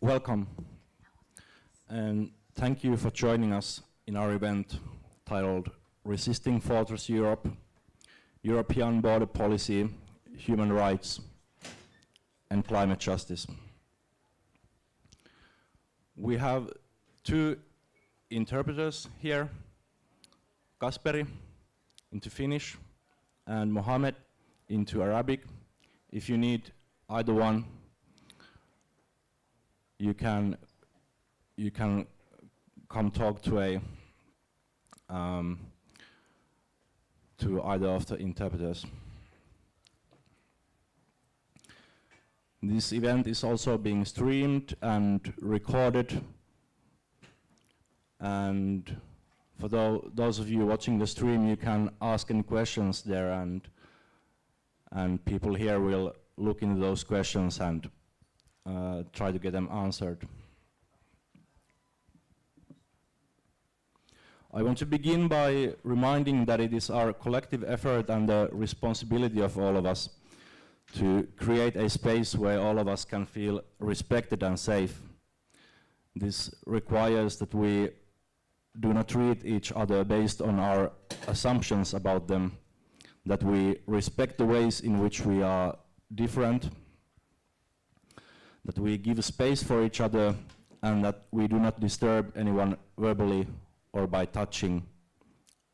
Welcome, and thank you for joining us in our event titled Resisting Fortress Europe, European Border Policy, Human Rights and Climate Justice. We have two interpreters here, Kasperi into Finnish and Mohammed into Arabic. If you need either one, you can come talk to either of the interpreters. This event is also being streamed and recorded, and for those of you watching the stream, you can ask any questions there, and people here will look into those questions and try to get them answered. I want to begin by reminding that it is our collective effort and the responsibility of all of us to create a space where all of us can feel respected and safe. This requires that we do not treat each other based on our assumptions about them, that we respect the ways in which we are different, that we give space for each other, and that we do not disturb anyone verbally or by touching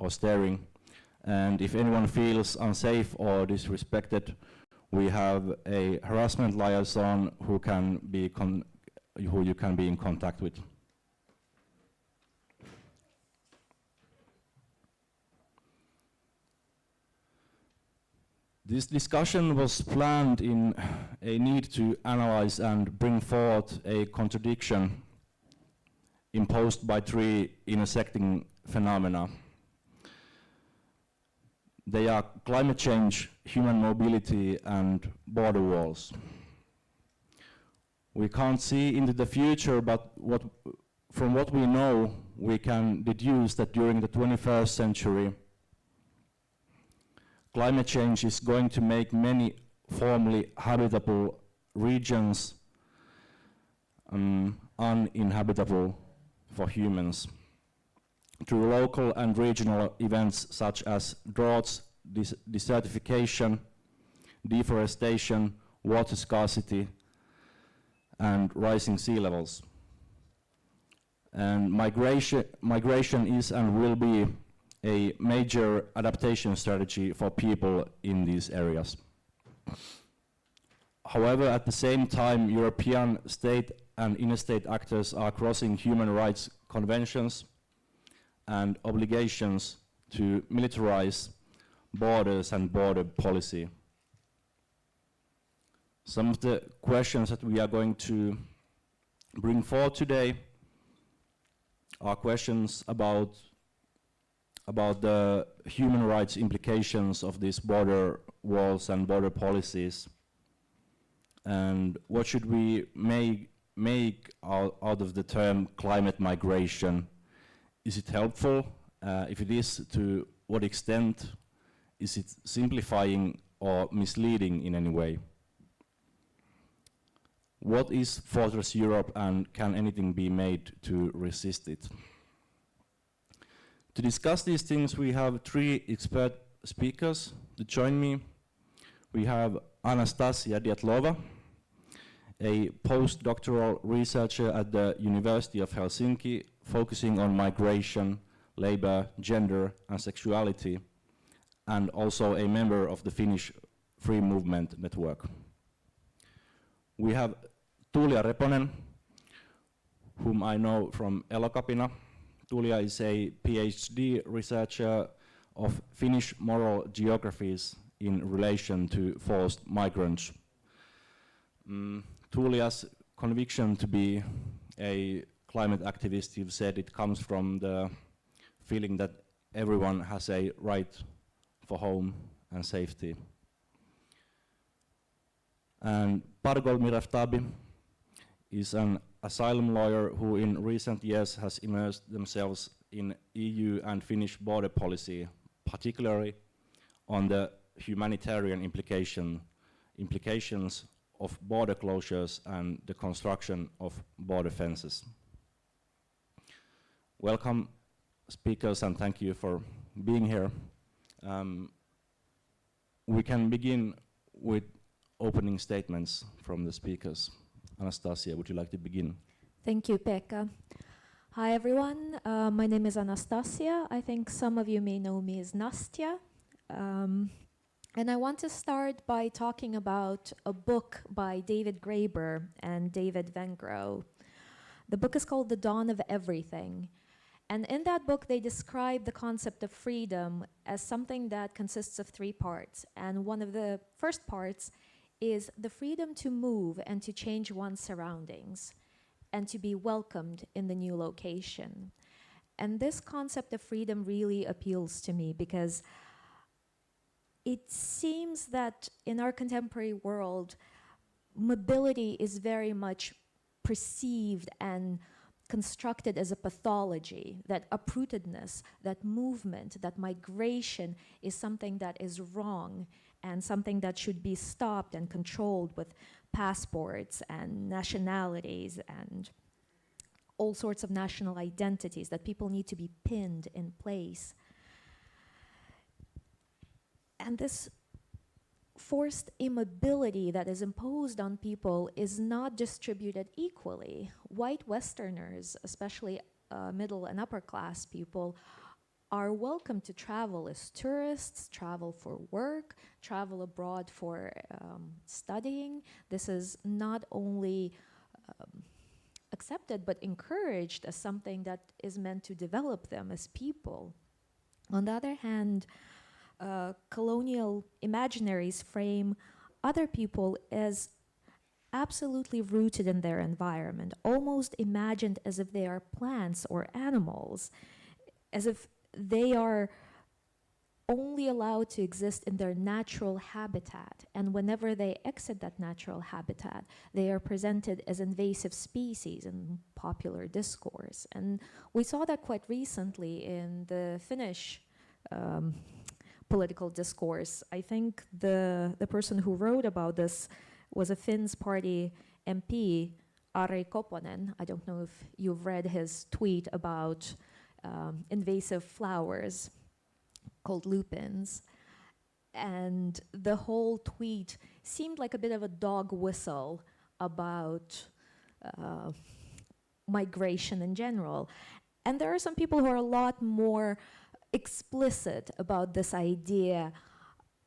or staring. And if anyone feels unsafe or disrespected, we have a harassment liaison who you can be in contact with. This discussion was planned in a need to analyze and bring forth a contradiction imposed by three intersecting phenomena. They are climate change, human mobility, and border walls. We can't see into the future, but from what we know, we can deduce that during the 21st century, climate change is going to make many formerly habitable regions uninhabitable for humans through local and regional events such as droughts, desertification, deforestation, water scarcity, and rising sea levels. And migration is and will be a major adaptation strategy for people in these areas. However, at the same time, European state and interstate actors are crossing human rights conventions and obligations to militarize borders and border policy. Some of the questions that we are going to bring forward today are questions about the human rights implications of these border walls and border policies, and what should we make out of the term climate migration. Is it helpful? If it is, to what extent? Is it simplifying or misleading in any way? What is Fortress Europe, and can anything be made to resist it? To discuss these things, we have three expert speakers to join me. We have Anastasia Diatlova, a postdoctoral researcher at the University of Helsinki, focusing on migration, labor, gender, and sexuality, and also a member of the Finnish Free Movement Network. We have Tuulia Reponen, whom I know from Elokapina. Tuulia is a PhD researcher of Finnish moral geographies in relation to forced migrants. Tuulia's conviction to be a climate activist, you've said, it comes from the feeling that everyone has a right for home and safety. And Pargol Miraftabi is an asylum lawyer who in recent years has immersed themselves in EU and Finnish border policy, particularly on the humanitarian implications of border closures and the construction of border fences. Welcome, speakers, and thank you for being here. We can begin with opening statements from the speakers. Anastasia, would you like to begin? Thank you, Pekka. Hi, everyone. My name is Anastasia. I think some of you may know me as Nastya. And I want to start by talking about a book by David Graeber and David Vengrow. The book is called The Dawn of Everything. And in that book, they describe the concept of freedom as something that consists of three parts. And one of the first parts is the freedom to move and to change one's surroundings and to be welcomed in the new location. And this concept of freedom really appeals to me because it seems that in our contemporary world, mobility is very much perceived and constructed as a pathology, that uprootedness, that movement, that migration is something that is wrong and something that should be stopped and controlled with passports and nationalities and all sorts of national identities, that people need to be pinned in place. And this forced immobility that is imposed on people is not distributed equally. White Westerners, especially middle and upper class people, are welcome to travel as tourists, travel for work, travel abroad for studying. This is not only accepted but encouraged as something that is meant to develop them as people. On the other hand, colonial imaginaries frame other people as absolutely rooted in their environment, almost imagined as if they are plants or animals, as if they are only allowed to exist in their natural habitat. And whenever they exit that natural habitat, they are presented as invasive species in popular discourse. And we saw that quite recently in the Finnish political discourse. I think the person who wrote about this was a Finns party MP, Tuulia Reponen. I don't know if you've read his tweet about invasive flowers called lupins. And the whole tweet seemed like a bit of a dog whistle about migration in general. And there are some people who are a lot more explicit about this idea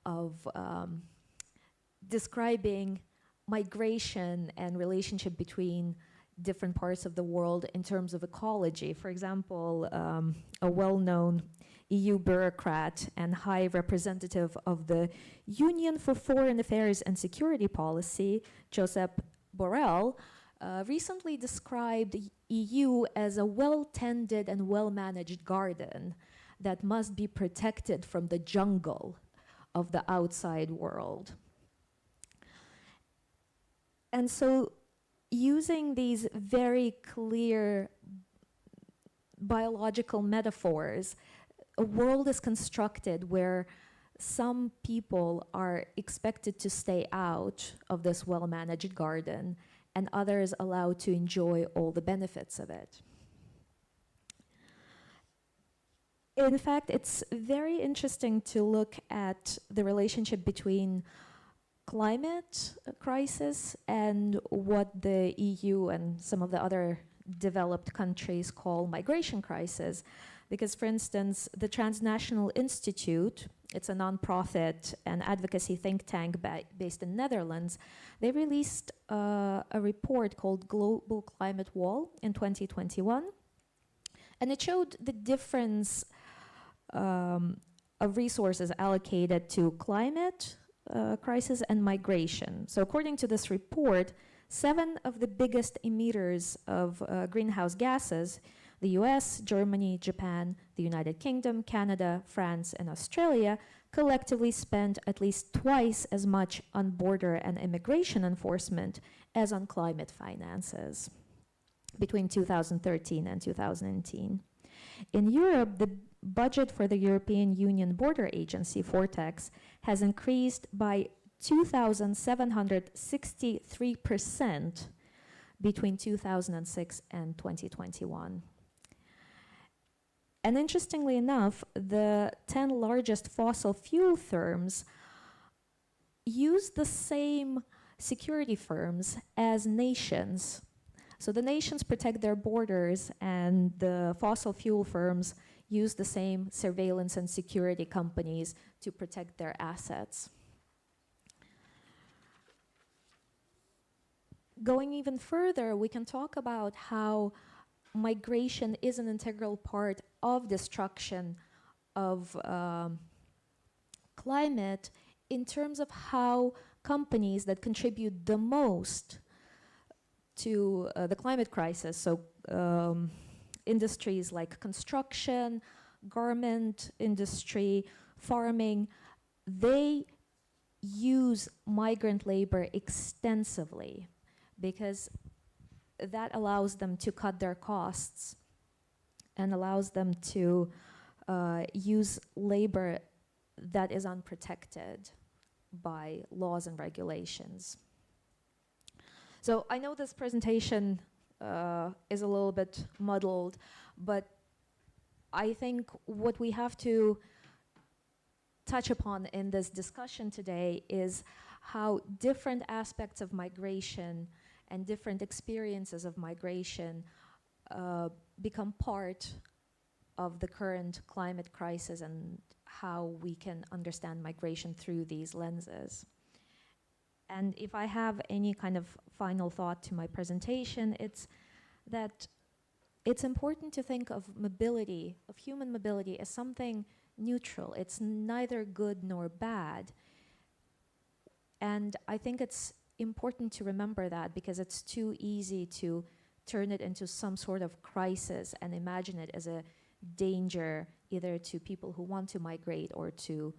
of describing migration and relationship between different parts of the world in terms of ecology. For example, a well-known EU bureaucrat and high representative of the Union for Foreign Affairs and Security Policy, Josep Borrell, recently described the EU as a well-tended and well-managed garden that must be protected from the jungle of the outside world. And so using these very clear biological metaphors, a world is constructed where some people are expected to stay out of this well-managed garden and others allowed to enjoy all the benefits of it. In fact, it's very interesting to look at the relationship between climate crisis and what the EU and some of the other developed countries call migration crisis. Because, for instance, the Transnational Institute, it's a nonprofit and advocacy think tank based in Netherlands, they released a report called Global Climate Wall in 2021. And it showed the difference of resources allocated to climate crisis and migration. So according to this report, 7 of the biggest emitters of greenhouse gases, the US, Germany, Japan, the United Kingdom, Canada, France, and Australia, collectively spent at least twice as much on border and immigration enforcement as on climate finances between 2013 and 2018. In Europe, the budget for the European Union Border Agency, Frontex, has increased by 2,763% between 2006 and 2021. And interestingly enough, the 10 largest fossil fuel firms use the same security firms as nations. So the nations protect their borders, and the fossil fuel firms use the same surveillance and security companies to protect their assets. Going even further, we can talk about how migration is an integral part of destruction of climate in terms of how companies that contribute the most to the climate crisis, so industries like construction, garment industry, farming, they use migrant labor extensively because that allows them to cut their costs and allows them to use labor that is unprotected by laws and regulations. So I know this presentation is a little bit muddled, but I think what we have to touch upon in this discussion today is how different aspects of migration and different experiences of migration become part of the current climate crisis and how we can understand migration through these lenses. And if I have any kind of final thought to my presentation, it's that it's important to think of mobility, of human mobility, as something neutral. It's neither good nor bad. And I think it's important to remember that because it's too easy to turn it into some sort of crisis and imagine it as a danger either to people who want to migrate or to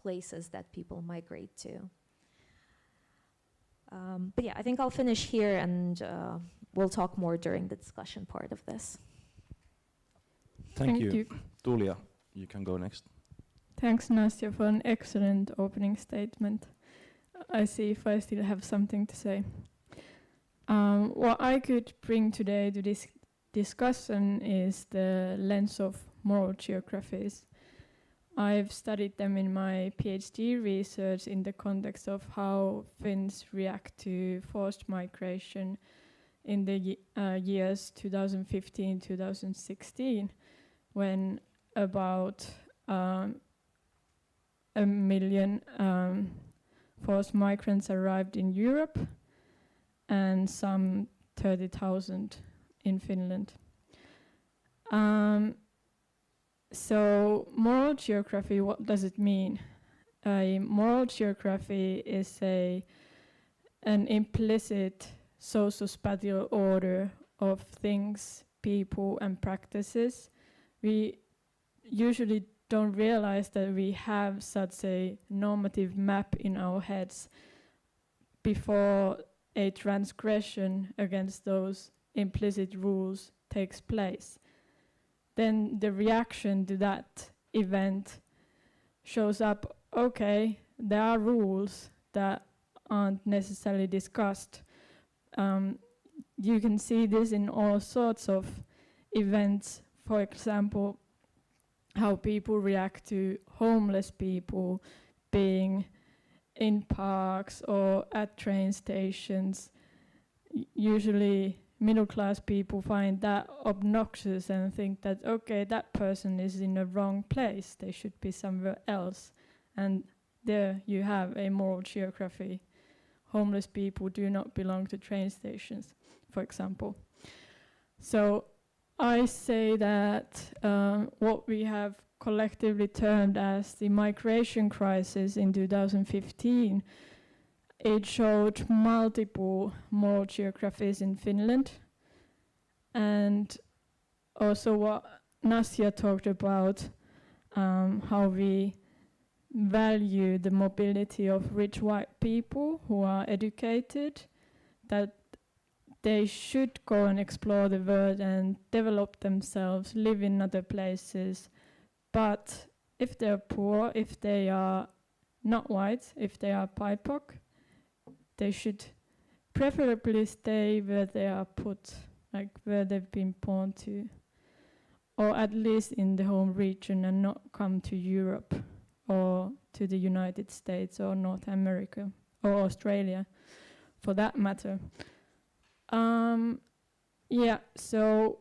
places that people migrate to. But yeah, I think I'll finish here and we'll talk more during the discussion part of this. Thank you. Tuulia, you can go next. Thanks, Nastya, for an excellent opening statement. I see if I still have something to say. What I could bring today to this discussion is the lens of moral geographies. I've studied them in my PhD research in the context of how Finns react to forced migration in the years 2015-2016, when about 1 million forced migrants arrived in Europe and some 30,000 in Finland. So moral geography, what does it mean? A moral geography is an implicit socio-spatial order of things, people, and practices. We usually don't realize that we have such a normative map in our heads before a transgression against those implicit rules takes place. Then the reaction to that event shows up, okay, there are rules that aren't necessarily discussed. You can see this in all sorts of events. For example, how people react to homeless people being in parks or at train stations. Usually middle-class people find that obnoxious and think that, okay, that person is in the wrong place, they should be somewhere else. And there you have a moral geography. Homeless people do not belong to train stations, for example. So I say that what we have collectively termed as the migration crisis in 2015, it showed multiple moral geographies in Finland, and also what Nastya talked about, how we value the mobility of rich white people who are educated, that they should go and explore the world and develop themselves, live in other places. But if they're poor, if they are not white, if they are BIPOC, they should preferably stay where they are put, like where they've been born to, or at least in the home region, and not come to Europe or to the United States or North America or Australia, for that matter. Yeah, so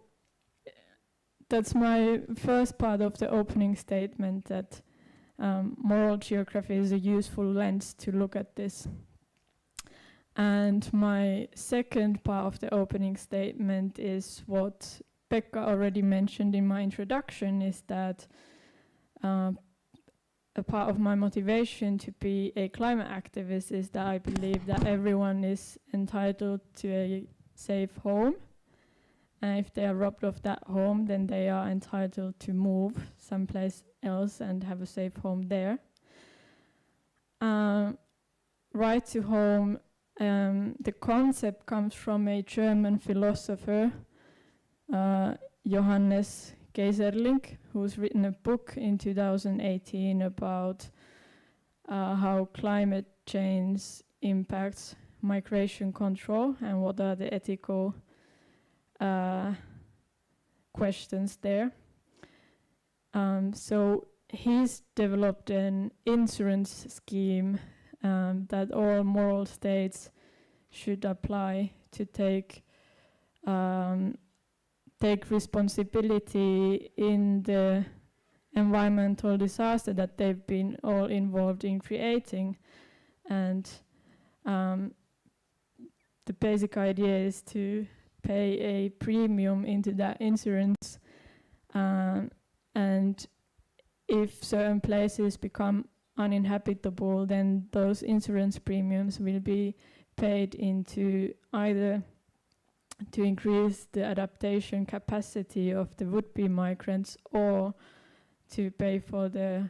that's my first part of the opening statement, that moral geography is a useful lens to look at this. And my second part of the opening statement is what Pekka already mentioned in my introduction, is that a part of my motivation to be a climate activist is that I believe that everyone is entitled to a safe home. And if they are robbed of that home, then they are entitled to move someplace else and have a safe home there. Right to home, the concept comes from a German philosopher, Johannes Keyserlingk, who's written a book in 2018 about how climate change impacts migration control and what are the ethical questions there. So he's developed an insurance scheme that all moral states should apply to take responsibility in the environmental disaster that they've been all involved in creating. And the basic idea is to pay a premium into that insurance, and if certain places become uninhabitable, then those insurance premiums will be paid into either to increase the adaptation capacity of the would-be migrants, or to pay for the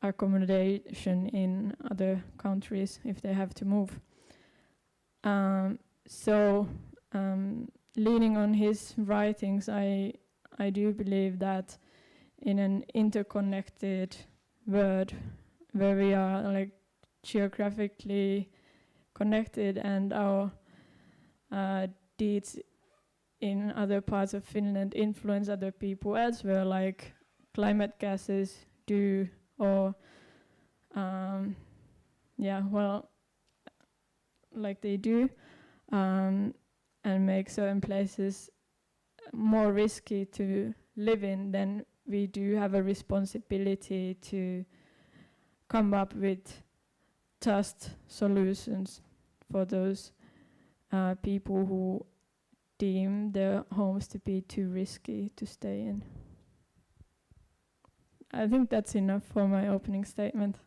accommodation in other countries if they have to move. Leaning on his writings, I do believe that in an interconnected world where we are like geographically connected, and our deeds in other parts of Finland influence other people elsewhere, like climate gases do, or like they do, and make certain places more risky to live in, then we do have a responsibility to come up with just solutions for those people who deem their homes to be too risky to stay in. I think that's enough for my opening statement.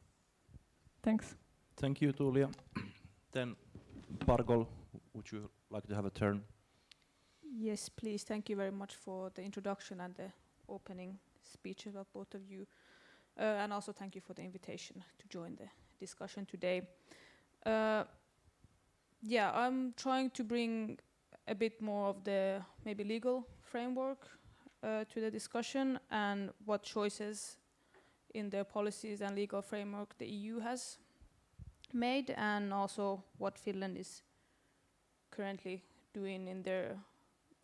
Thanks. Thank you, Tuulia. Then, Pargol, would you like to have a turn? Yes, please. Thank you very much for the introduction and the opening speeches of both of you. And also thank you for the invitation to join the discussion today. I'm trying to bring a bit more of the maybe legal framework to the discussion, and what choices in their policies and legal framework the EU has made, and also what Finland is currently doing in their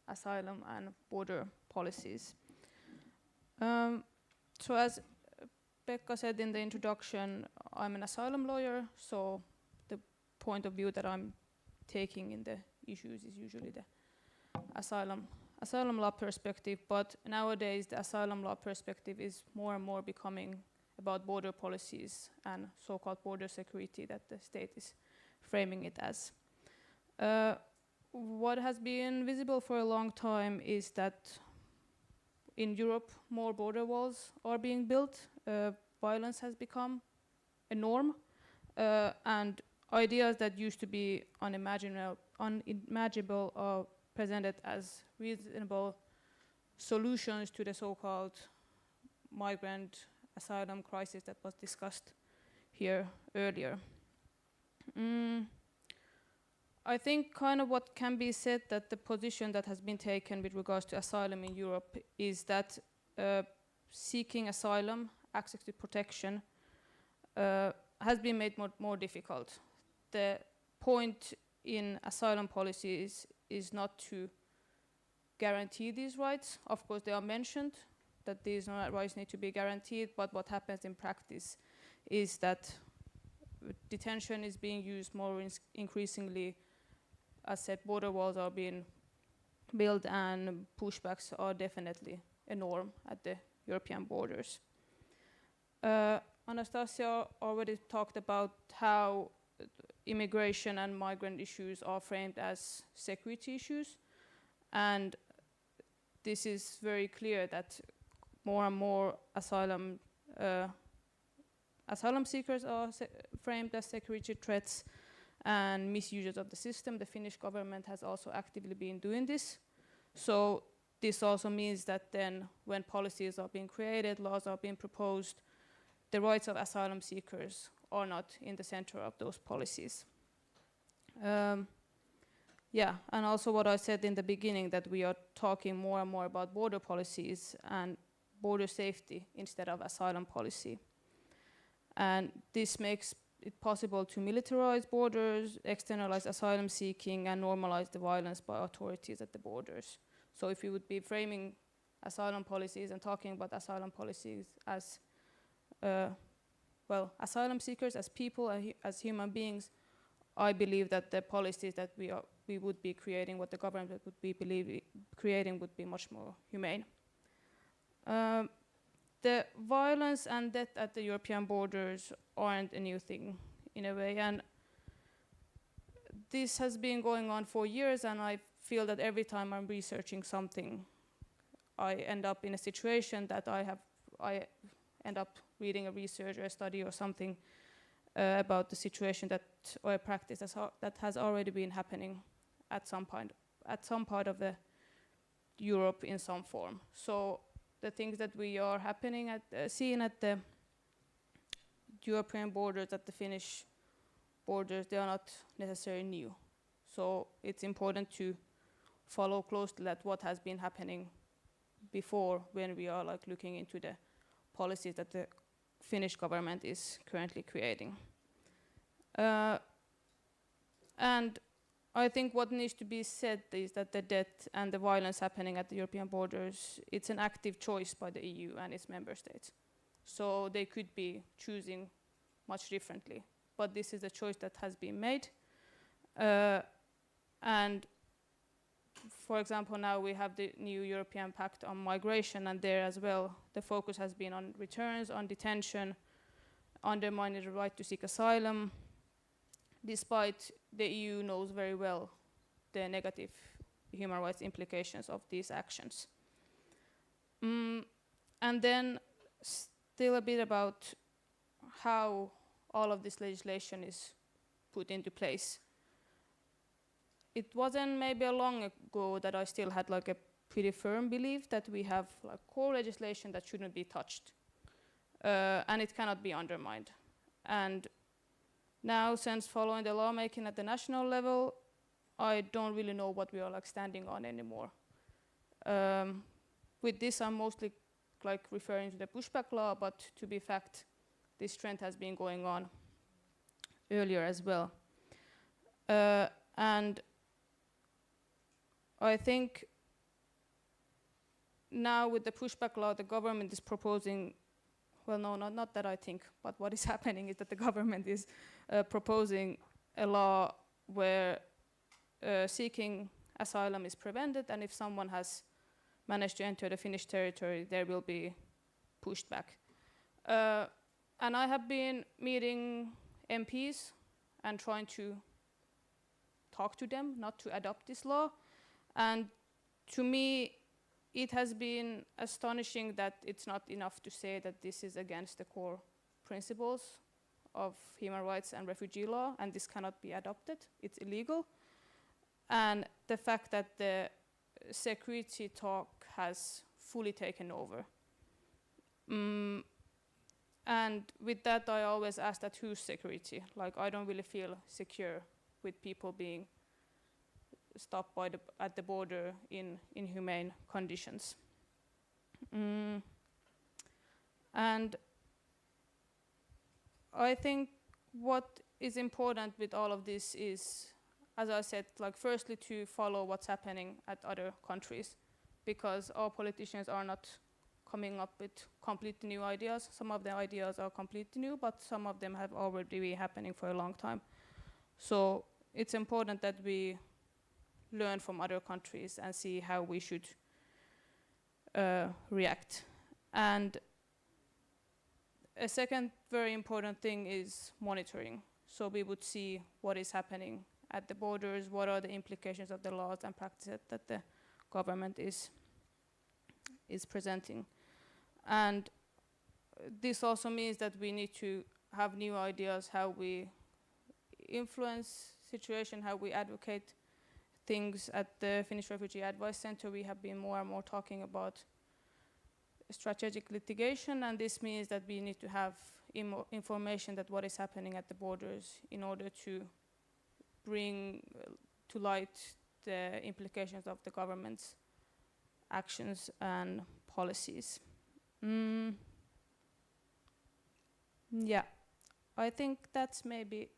asylum and border policies. So as Pekka said in the introduction, I'm an asylum lawyer, so the point of view that I'm taking in the issues is usually the asylum law perspective, but nowadays the asylum law perspective is more and more becoming about border policies and so-called border security that the state is framing it as. What has been visible for a long time is that in Europe more border walls are being built, violence has become a norm, and ideas that used to be unimaginable are presented as reasonable solutions to the so-called migrant asylum crisis that was discussed here earlier. I think kind of what can be said, that the position that has been taken with regards to asylum in Europe is that seeking asylum, access to protection, has been made more difficult. The point in asylum policies is not to guarantee these rights. Of course, they are mentioned that these rights need to be guaranteed, but what happens in practice is that detention is being used more increasingly. As said, border walls are being built and pushbacks are definitely a norm at the European borders. Anastasia already talked about how immigration and migrant issues are framed as security issues, and this is very clear that more and more asylum seekers are framed as security threats and misuses of the system. The Finnish government has also actively been doing this. So this also means that then when policies are being created, laws are being proposed, the rights of asylum seekers are not in the center of those policies. Yeah, and also what I said in the beginning, that we are talking more and more about border policies and border safety instead of asylum policy. And this makes it possible to militarize borders, externalize asylum seeking, and normalize the violence by authorities at the borders. So if you would be framing asylum policies and talking about asylum policies as, well, asylum seekers as people, as human beings, I believe that the policies that we would be creating, what the government would be creating, would be much more humane. The violence and death at the European borders aren't a new thing in a way, and this has been going on for years, and I feel that every time I'm researching something, I end up in a situation that I end up reading a research or a study or something about the situation that, or a practice that has already been happening at some part of the Europe in some form. So the things that we are seeing at the European borders, at the Finnish borders, they are not necessarily new. So it's important to follow closely at what has been happening before, when we are looking into the policies that the Finnish government is currently creating. And I think what needs to be said is that the death and the violence happening at the European borders, it's an active choice by the EU and its member states. So they could be choosing much differently, but this is a choice that has been made. And for example, now we have the new European Pact on Migration, and there as well, the focus has been on returns, on detention, undermining the right to seek asylum, despite the EU knows very well the negative human rights implications of these actions. And then still a bit about how all of this legislation is put into place. It wasn't maybe a long ago that I still had a pretty firm belief that we have core legislation that shouldn't be touched, and it cannot be undermined. And now, since following the lawmaking at the national level, I don't really know what we are standing on anymore. With this, I'm mostly referring to the pushback law, but to be fact, this trend has been going on earlier as well. And I think now with the pushback law, the government is proposing, well, no, not that I think, but what is happening is that the government is proposing a law where seeking asylum is prevented, and if someone has managed to enter the Finnish territory, there will be pushed back. And I have been meeting MPs and trying to talk to them not to adopt this law. And to me, it has been astonishing that it's not enough to say that this is against the core principles of human rights and refugee law, and this cannot be adopted. It's illegal. And the fact that the security talk has fully taken over. And with that, I always ask that whose security? I don't really feel secure with people being stopped at the border in inhumane conditions. And I think what is important with all of this is, as I said, like firstly to follow what's happening at other countries, because our politicians are not coming up with completely new ideas. Some of the ideas are completely new, but some of them have already been happening for a long time. So it's important that we learn from other countries and see how we should react. And a second very important thing is monitoring. So we would see what is happening at the borders, what are the implications of the laws and practices that the government is presenting. And this also means that we need to have new ideas how we influence situation, how we advocate things. At the Finnish Refugee Advice Center, we have been more and more talking about strategic litigation, and this means that we need to have information that what is happening at the borders in order to bring to light the implications of the government's actions and policies. Yeah, I think that's maybe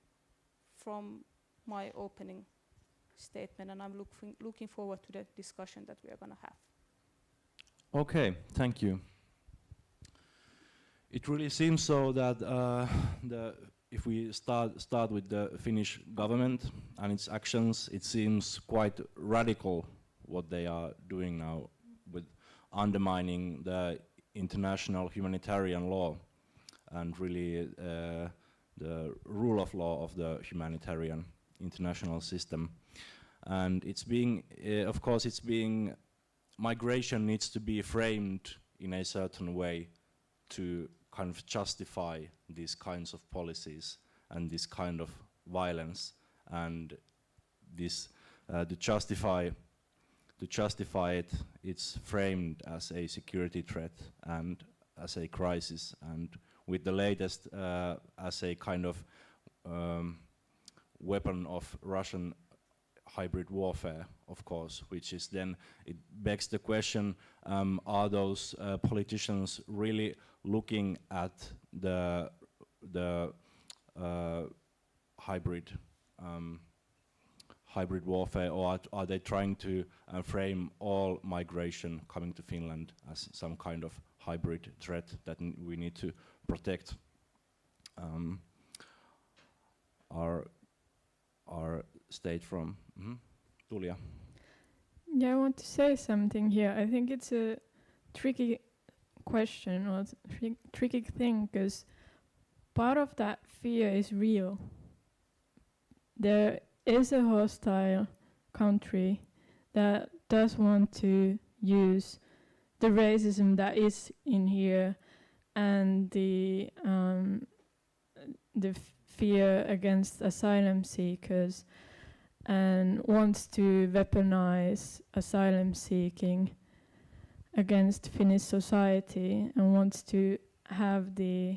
from my opening statement, and I'm looking forward to the discussion that we are going to have. Okay, thank you. It really seems so that if we start with the Finnish government and its actions, it seems quite radical what they are doing now with undermining the international humanitarian law and really the rule of law of the humanitarian international system. And it's being, of course, it's being, migration needs to be framed in a certain way to kind of justify these kinds of policies and this kind of violence, and this to justify it, it's framed as a security threat and as a crisis, and with the latest as a kind of weapon of Russian hybrid warfare, of course, which is then, it begs the question, are those politicians really looking at the hybrid warfare, or are they trying to frame all migration coming to Finland as some kind of hybrid threat that we need to protect our state from? Tuulia. Yeah, I want to say something here. I think it's a tricky question or tricky thing, because part of that fear is real. There is a hostile country that does want to use the racism that is in here and the fear against asylum seekers, and wants to weaponize asylum seeking against Finnish society, and wants to have the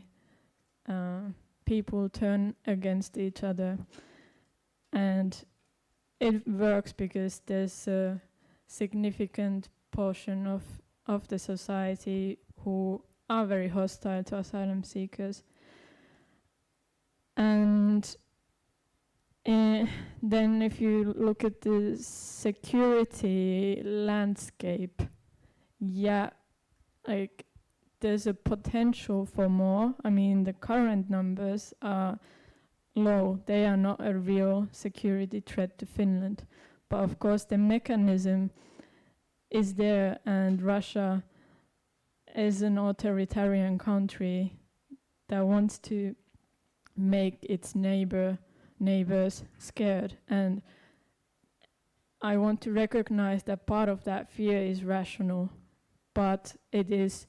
people turn against each other. And it works because there's a significant portion of the society who are very hostile to asylum seekers. And then if you look at the security landscape, yeah, like there's a potential for more. I mean, the current numbers are low. They are not a real security threat to Finland. But of course the mechanism is there, and Russia is an authoritarian country that wants to make its neighbors scared. And I want to recognize that part of that fear is rational, but it is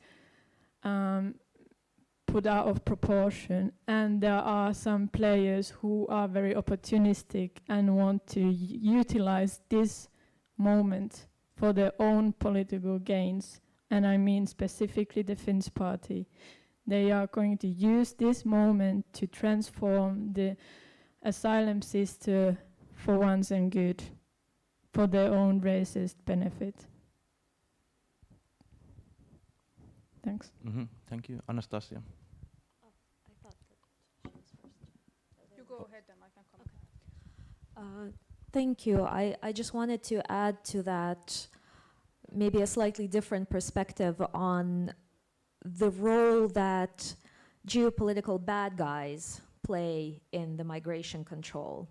put out of proportion, and there are some players who are very opportunistic and want to utilize this moment for their own political gains, and I mean specifically the Finns party. They are going to use this moment to transform the asylum system for once and good, for their own racist benefit. Thanks. Thank you. Anastasia. I thought that. Thank you. I just wanted to add to that maybe a slightly different perspective on the role that geopolitical bad guys play in the migration control.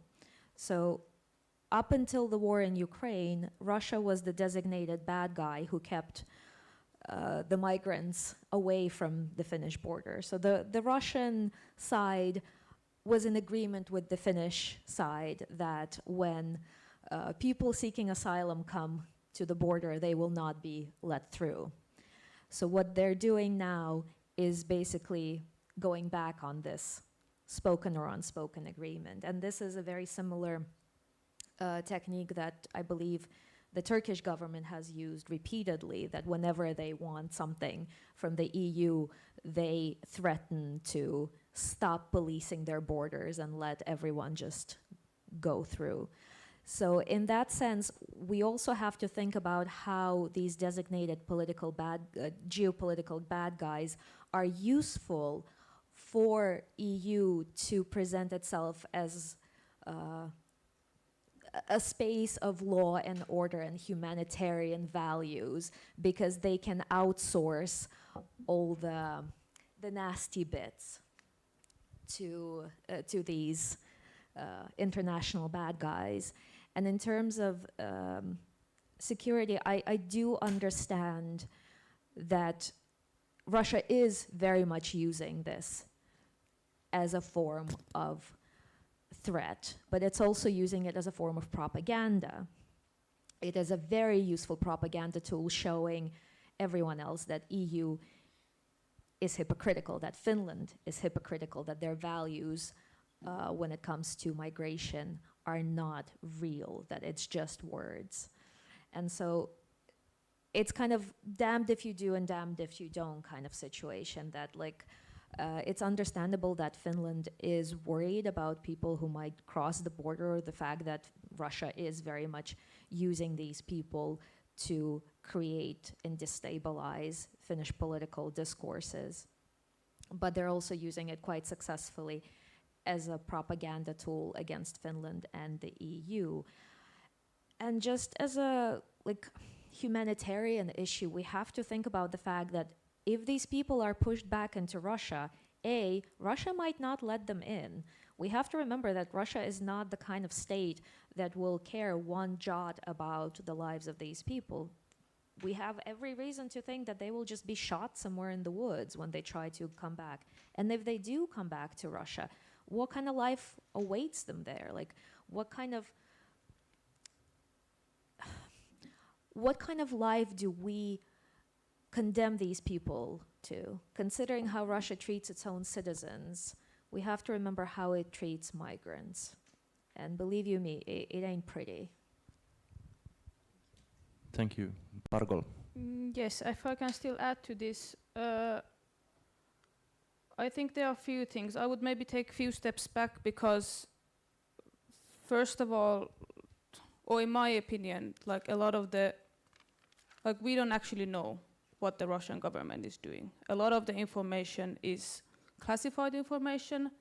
So up until the war in Ukraine, Russia was the designated bad guy who kept the migrants away from the Finnish border. So the Russian side was in agreement with the Finnish side that when people seeking asylum come to the border, they will not be let through. So what they're doing now is basically going back on this spoken or unspoken agreement. And this is a very similar technique that I believe the Turkish government has used repeatedly, that whenever they want something from the EU, they threaten to stop policing their borders and let everyone just go through. So in that sense, we also have to think about how these designated geopolitical bad guys are useful for EU to present itself as a space of law and order and humanitarian values, because they can outsource all the nasty bits to these international bad guys. And in terms of security, I do understand that Russia is very much using this as a form of threat, but it's also using it as a form of propaganda. It is a very useful propaganda tool showing everyone else that EU is hypocritical, that Finland is hypocritical, that their values when it comes to migration are not real, that it's just words. And so it's kind of damned if you do and damned if you don't kind of situation, that like it's understandable that Finland is worried about people who might cross the border, or the fact that Russia is very much using these people to create and destabilize Finnish political discourses. But they're also using it quite successfully as a propaganda tool against Finland and the EU. And just as a humanitarian issue, we have to think about the fact that if these people are pushed back into Russia, Russia might not let them in. We have to remember that Russia is not the kind of state that will care one jot about the lives of these people. We have every reason to think that they will just be shot somewhere in the woods when they try to come back. And if they do come back to Russia, what kind of life awaits them there? Like, what kind of life do we condemn these people to? Considering how Russia treats its own citizens, we have to remember how it treats migrants. And believe you me, it ain't pretty. Thank you. Pargol. Yes, if I can still add to this, I think there are a few things. I would maybe take a few steps back, because first of all, or in my opinion, like a lot of we don't actually know what the Russian government is doing. A lot of the information is classified information,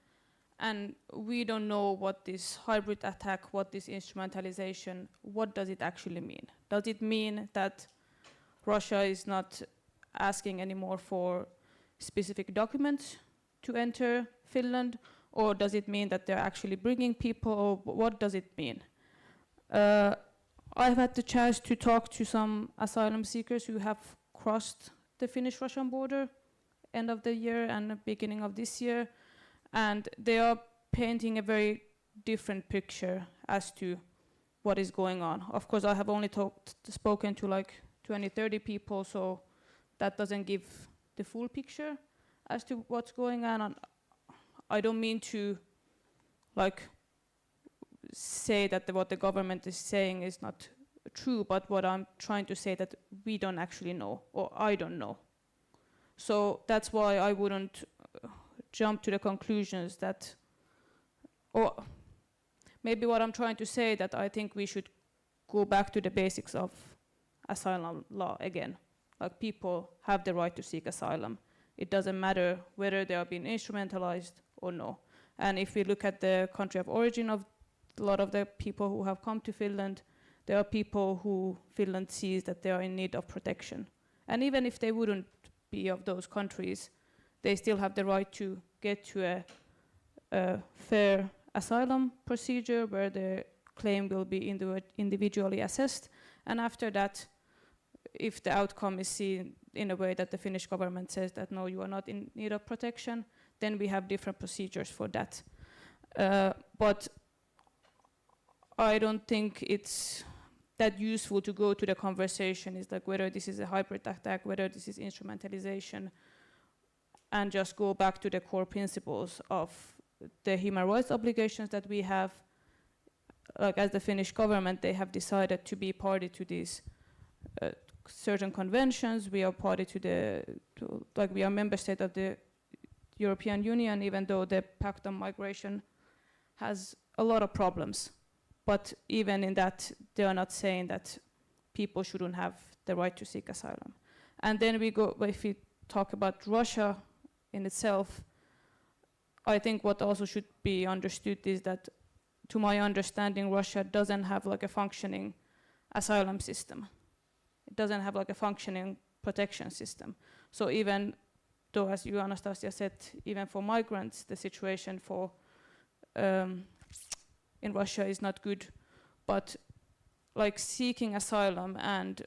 and we don't know what this hybrid attack, what this instrumentalization, what does it actually mean? Does it mean that Russia is not asking anymore for specific documents to enter Finland, or does it mean that they're actually bringing people, or what does it mean? I've had the chance to talk to some asylum seekers who have crossed the Finnish-Russian border end of the year and the beginning of this year, and they are painting a very different picture as to what is going on. Of course, I have only spoken to like 20, 30 people, so that doesn't give the full picture as to what's going on. And I don't mean to say that what the government is saying is not true, but what I'm trying to say that we don't actually know, or I don't know. So that's why I wouldn't jump to the conclusions that, or maybe what I'm trying to say, that I think we should go back to the basics of asylum law again. Like, people have the right to seek asylum. It doesn't matter whether they are being instrumentalized or no. And if we look at the country of origin of a lot of the people who have come to Finland, there are people who Finland sees that they are in need of protection. And even if they wouldn't be of those countries, they still have the right to get to a fair asylum procedure where their claim will be individually assessed. And after that, if the outcome is seen in a way that the Finnish government says that no, you are not in need of protection, then we have different procedures for that. But I don't think it's that useful to go to the conversation is like whether this is a hybrid attack, whether this is instrumentalization, and just go back to the core principles of the human rights obligations that we have. Like as the Finnish government, they have decided to be party to these certain conventions. We are party to we are member state of the European Union, even though the Pact on Migration has a lot of problems. But even in that, they are not saying that people shouldn't have the right to seek asylum. And then if we talk about Russia in itself, I think what also should be understood is that, to my understanding, Russia doesn't have like a functioning asylum system. It doesn't have like a functioning protection system. So even though, as you, Anastasia, said, even for migrants, the situation for in Russia is not good, but like seeking asylum and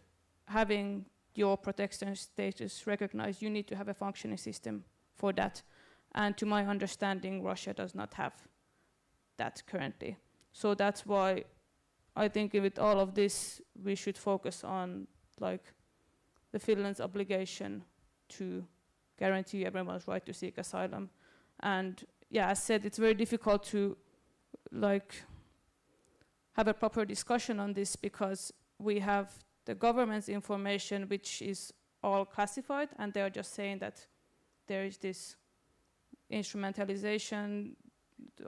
having your protection status recognized, you need to have a functioning system for that. And to my understanding, Russia does not have that currently. So that's why I think with all of this, we should focus on like the Finland's obligation to guarantee everyone's right to seek asylum. And yeah, as said, it's very difficult to like have a proper discussion on this because we have the government's information which is all classified, and they are just saying that there is this instrumentalization,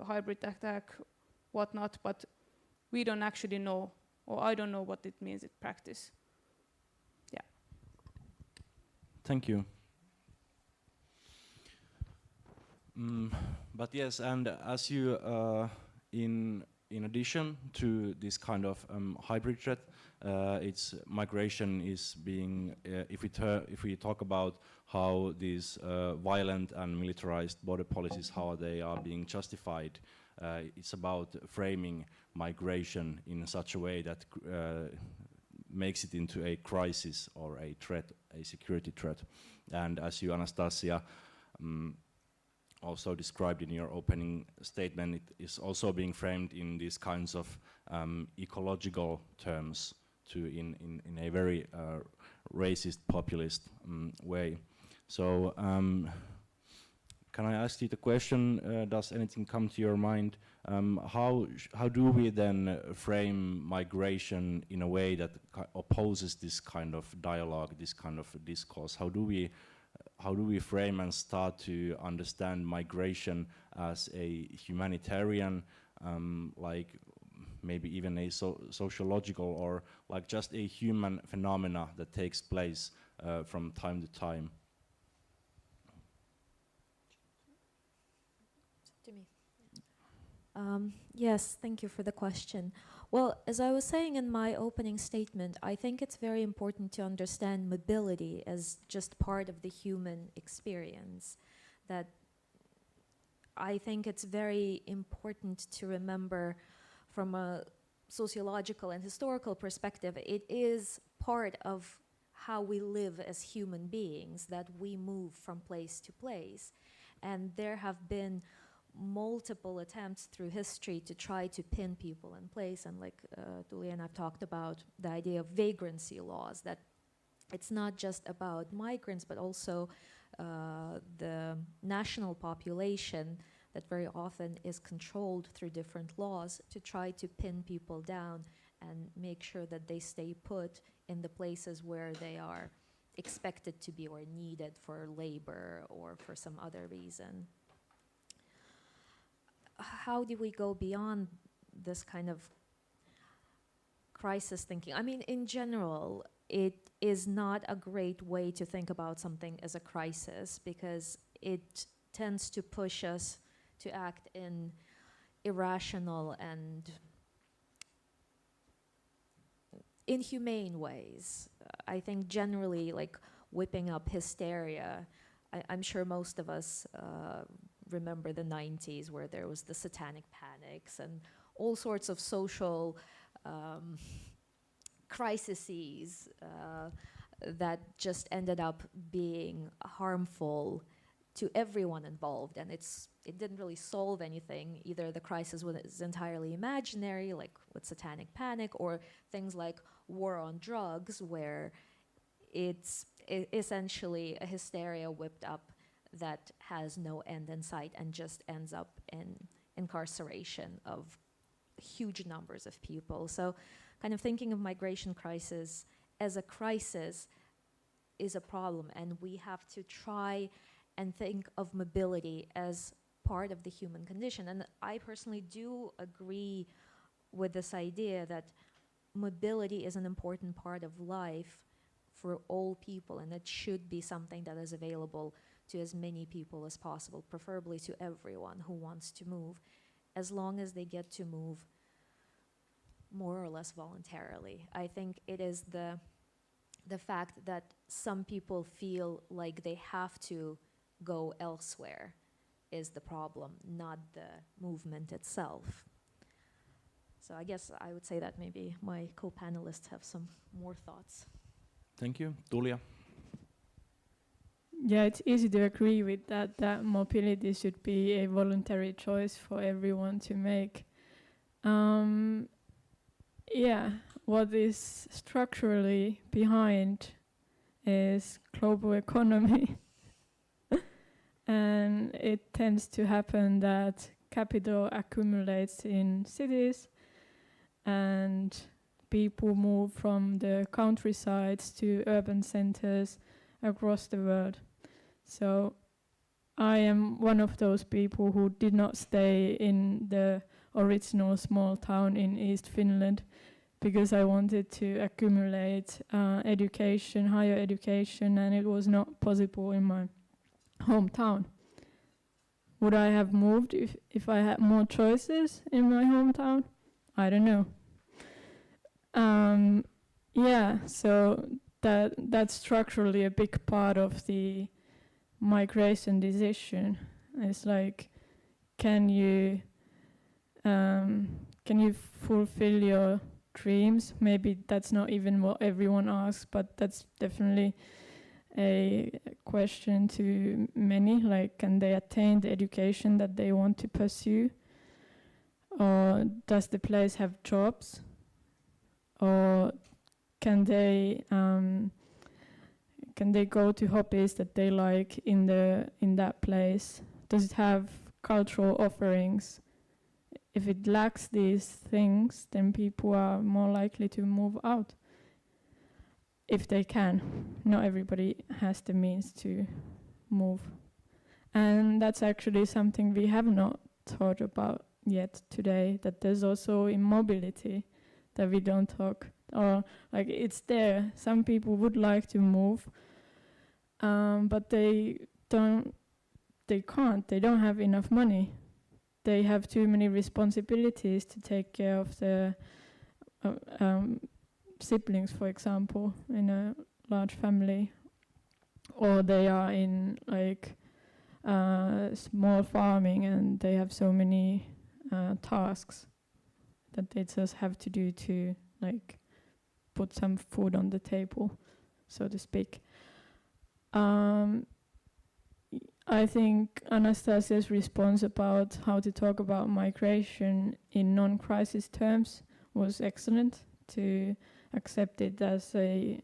hybrid attack, whatnot, but we don't actually know, or I don't know what it means in practice. Yeah. Thank you. But yes, and as you, in addition to this kind of hybrid threat, its migration is being, if we talk about how these violent and militarized border policies, how they are being justified, it's about framing migration in such a way that makes it into a crisis or a threat, a security threat. And as you, Anastasia, also described in your opening statement, it is also being framed in these kinds of ecological terms in a very racist, populist way. So can I ask you the question, does anything come to your mind? How do we then frame migration in a way that opposes this kind of dialogue, this kind of discourse? How do we frame and start to understand migration as a humanitarian, like maybe even a sociological, or like just a human phenomena that takes place from time to time? To me. Yes, thank you for the question. Well, as I was saying in my opening statement, I think it's very important to understand mobility as just part of the human experience. That I think it's very important to remember from a sociological and historical perspective, it is part of how we live as human beings, that we move from place to place. And there have been multiple attempts through history to try to pin people in place, and like Tuulia and I've talked about the idea of vagrancy laws, that it's not just about migrants but also the national population that very often is controlled through different laws to try to pin people down and make sure that they stay put in the places where they are expected to be or needed for labor or for some other reason. How do we go beyond this kind of crisis thinking? I mean, in general, it is not a great way to think about something as a crisis because it tends to push us to act in irrational and inhumane ways. I think generally, like whipping up hysteria. I'm sure most of us remember the 90s where there was the satanic panics and all sorts of social crises that just ended up being harmful to everyone involved, and it didn't really solve anything. Either the crisis was entirely imaginary, like with satanic panic, or things like war on drugs, where it's essentially a hysteria whipped up that has no end in sight and just ends up in incarceration of huge numbers of people. So kind of thinking of migration crisis as a crisis is a problem, and we have to try and think of mobility as part of the human condition. And I personally do agree with this idea that mobility is an important part of life for all people, and it should be something that is available to as many people as possible, preferably to everyone who wants to move, as long as they get to move more or less voluntarily. I think it is the fact that some people feel like they have to go elsewhere is the problem, not the movement itself. So I guess I would say that maybe my co-panelists have some more thoughts. Thank you. Tuulia? Yeah, it's easy to agree with that mobility should be a voluntary choice for everyone to make. Yeah, what is structurally behind is global economy. And it tends to happen that capital accumulates in cities and people move from the countrysides to urban centers across the world. So I am one of those people who did not stay in the original small town in East Finland because I wanted to accumulate education, higher education, and it was not possible in my hometown. Would I have moved if I had more choices in my hometown? I don't know. Yeah, so that's structurally a big part of the migration decision. It's like, can you fulfill your dreams? Maybe that's not even what everyone asks, but that's definitely a question to many, like, can they attain the education that they want to pursue? Or does the place have jobs? Or can they go to hobbies that they like in that place? Does it have cultural offerings? If it lacks these things, then people are more likely to move out. If they can. Not everybody has the means to move. And that's actually something we have not thought about yet today, that there's also immobility that we don't talk, or like it's there. Some people would like to move, but they can't, they don't have enough money. They have too many responsibilities to take care of the siblings, for example, in a large family, or they are in like small farming and they have so many tasks that they just have to do to like put some food on the table, so to speak. I think Anastasia's response about how to talk about migration in non-crisis terms was excellent, to accept it as a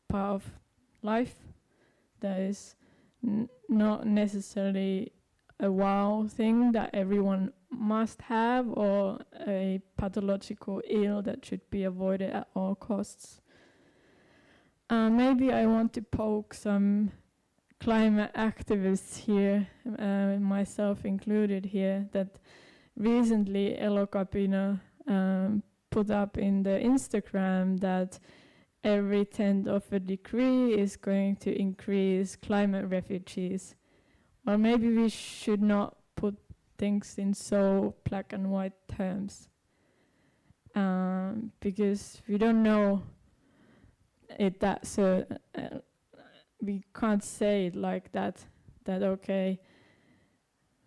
part of life that is not necessarily a wow thing that everyone must have, or a pathological ill that should be avoided at all costs. Maybe I want to poke some climate activists here, myself included here, that recently Elokapina put up in the Instagram that every 10th of a degree is going to increase climate refugees. Or maybe we should not put things in so black and white terms. because we don't know it that we can't say it like that okay,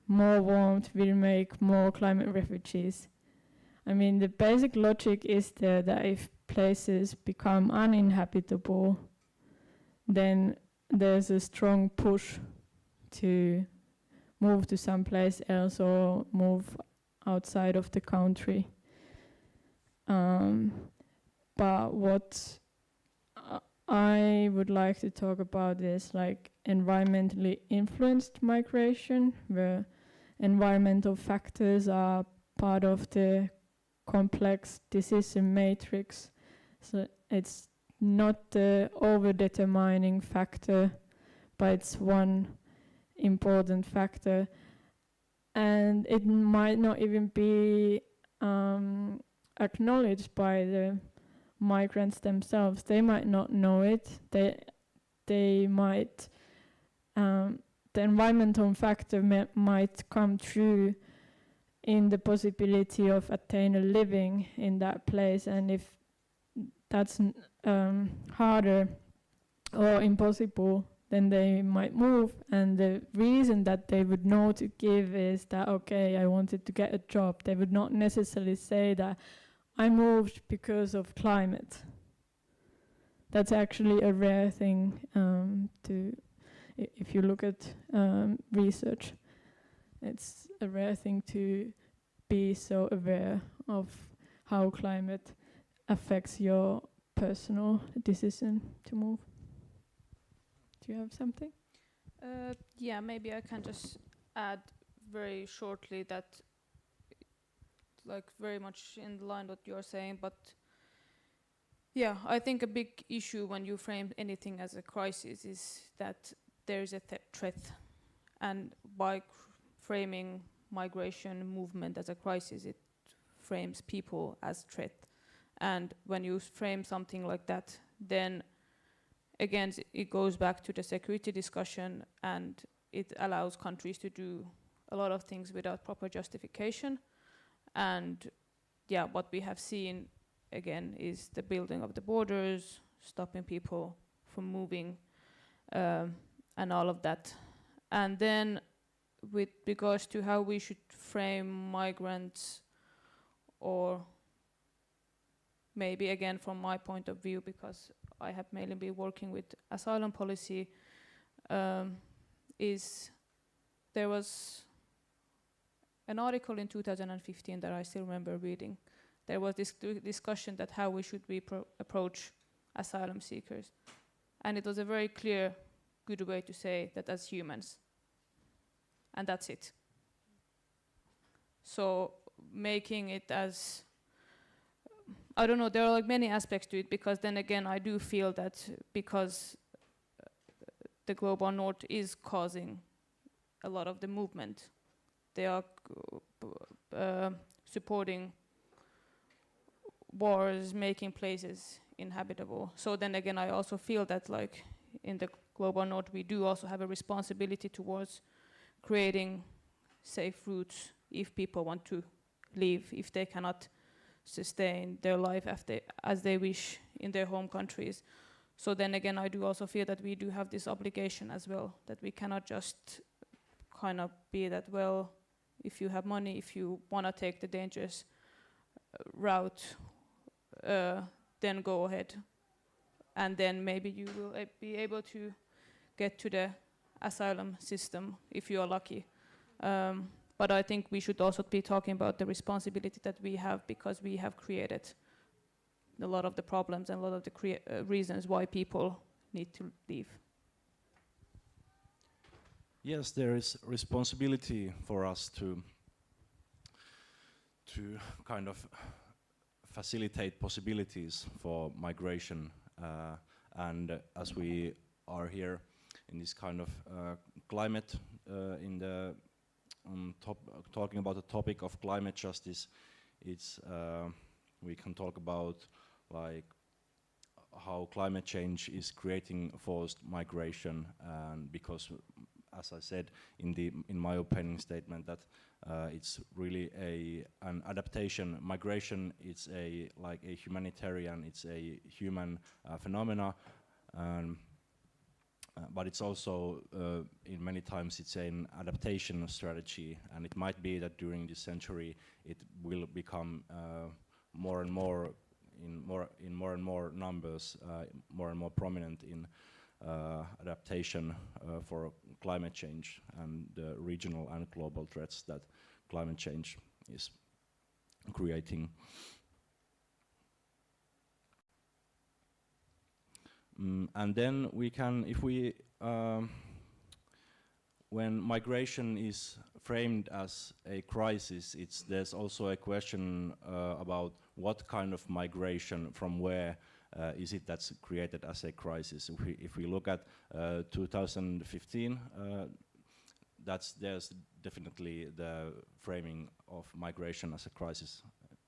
more warmth will make more climate refugees. I mean, the basic logic is there that if places become uninhabitable, then there's a strong push to move to someplace else or move outside of the country. But what I would like to talk about is like environmentally influenced migration, where environmental factors are part of the complex decision matrix. So it's not the over-determining factor, but it's one important factor. And it might not even be acknowledged by the migrants themselves. They might not know it. They might, the environmental factor might come through in the possibility of attain a living in that place, and if that's harder or impossible, then they might move. And the reason that they would know to give is that, okay, I wanted to get a job. They would not necessarily say that I moved because of climate. That's actually a rare thing if you look at research. It's a rare thing to be so aware of how climate affects your personal decision to move. Do you have something? Yeah, maybe I can just add very shortly that, like, very much in line what you're saying, but yeah, I think a big issue when you frame anything as a crisis is that there is a threat, and by framing migration movement as a crisis, it frames people as threat. And when you frame something like that, then again it goes back to the security discussion, and it allows countries to do a lot of things without proper justification. And yeah, what we have seen again is the building of the borders, stopping people from moving, and all of that. And then with regards to how we should frame migrants, or maybe again from my point of view, because I have mainly been working with asylum policy, is there was an article in 2015 that I still remember reading. There was this discussion that how we should approach asylum seekers. And it was a very clear, good way to say that as humans. And that's it. So making it as, I don't know, there are like many aspects to it, because then again I do feel that because the global north is causing a lot of the movement, they are supporting wars, making places inhabitable. So then again I also feel that like in the global north we do also have a responsibility towards creating safe routes if people want to leave, if they cannot sustain their life as they wish in their home countries. So then again I do also feel that we do have this obligation as well, that we cannot just kind of be that, well, if you have money, if you want to take the dangerous route, then go ahead. And then maybe you will be able to get to the asylum system if you are lucky. But I think we should also be talking about the responsibility that we have, because we have created a lot of the problems and a lot of the reasons why people need to leave. Yes, there is responsibility for us to kind of facilitate possibilities for migration, and as we are here in this kind of climate, in the talking about the topic of climate justice, it's we can talk about like how climate change is creating forced migration, and because as I said in my opening statement, that it's really an adaptation. Migration, it's like a humanitarian, it's a human phenomena, but it's also in many times it's an adaptation strategy, and it might be that during this century it will become more and more in more and more numbers, more and more prominent in adaptation for climate change and the regional and global threats that climate change is creating. And then we can, if we, when migration is framed as a crisis, there's also a question about what kind of migration, from where is it that's created as a crisis. If we look at 2015, there's definitely the framing of migration as a crisis.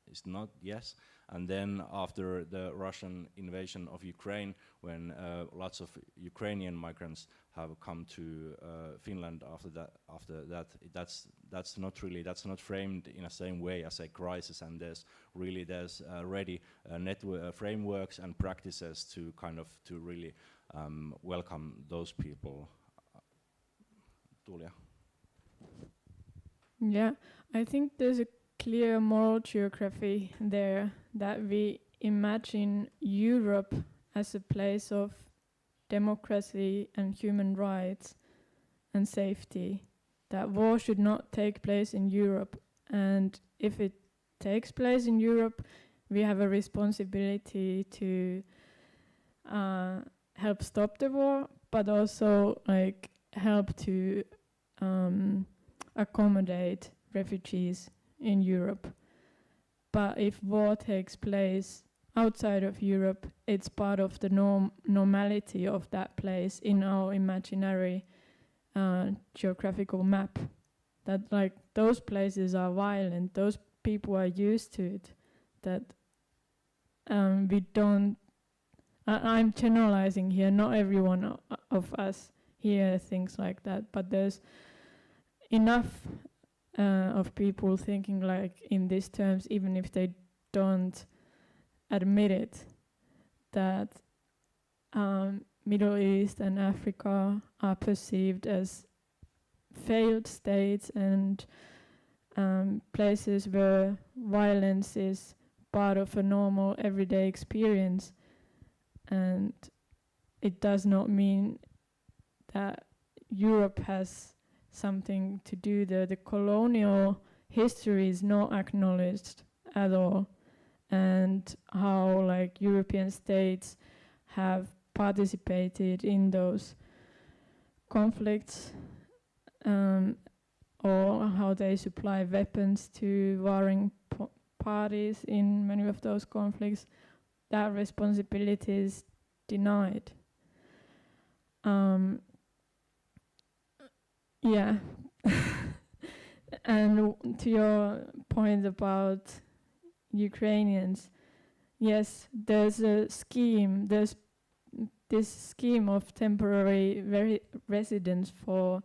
It's not, yes. And then after the Russian invasion of Ukraine, when lots of Ukrainian migrants have come to Finland after that, that's not framed in the same way as a crisis. And there's already frameworks and practices to really welcome those people. Tuulia. Yeah, I think there's a clear moral geography there, that we imagine Europe as a place of democracy and human rights and safety, that war should not take place in Europe, and if it takes place in Europe, we have a responsibility to help stop the war, but also like help to accommodate refugees in Europe. But if war takes place outside of Europe, it's part of the normality of that place in our imaginary geographical map. That like those places are violent, those people are used to it, that we don't, I'm generalizing here, not everyone of us here thinks like that, but there's enough of people thinking like in these terms, even if they don't admit it, that Middle East and Africa are perceived as failed states and places where violence is part of a normal everyday experience. And it does not mean that Europe has something to do there. The colonial history is not acknowledged at all, and how like European states have participated in those conflicts, or how they supply weapons to warring parties in many of those conflicts, that responsibility is denied. Yeah. And to your point about Ukrainians, yes, there's a scheme, there's this scheme of temporary residence for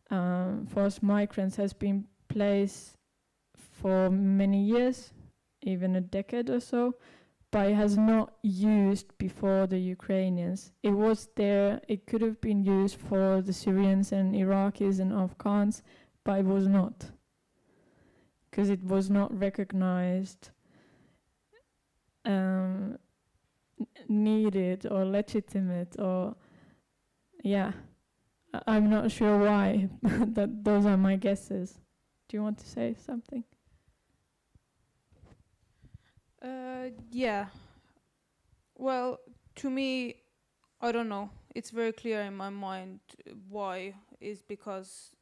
forced migrants has been placed for many years, even a decade or so, but it has not used before the Ukrainians. It was there, it could have been used for the Syrians and Iraqis and Afghans, but it was not, because it was not recognized, needed or legitimate, or yeah, I'm not sure why. That those are my guesses. Do you want to say something? Yeah. Well, to me, I don't know. It's very clear in my mind why. Is because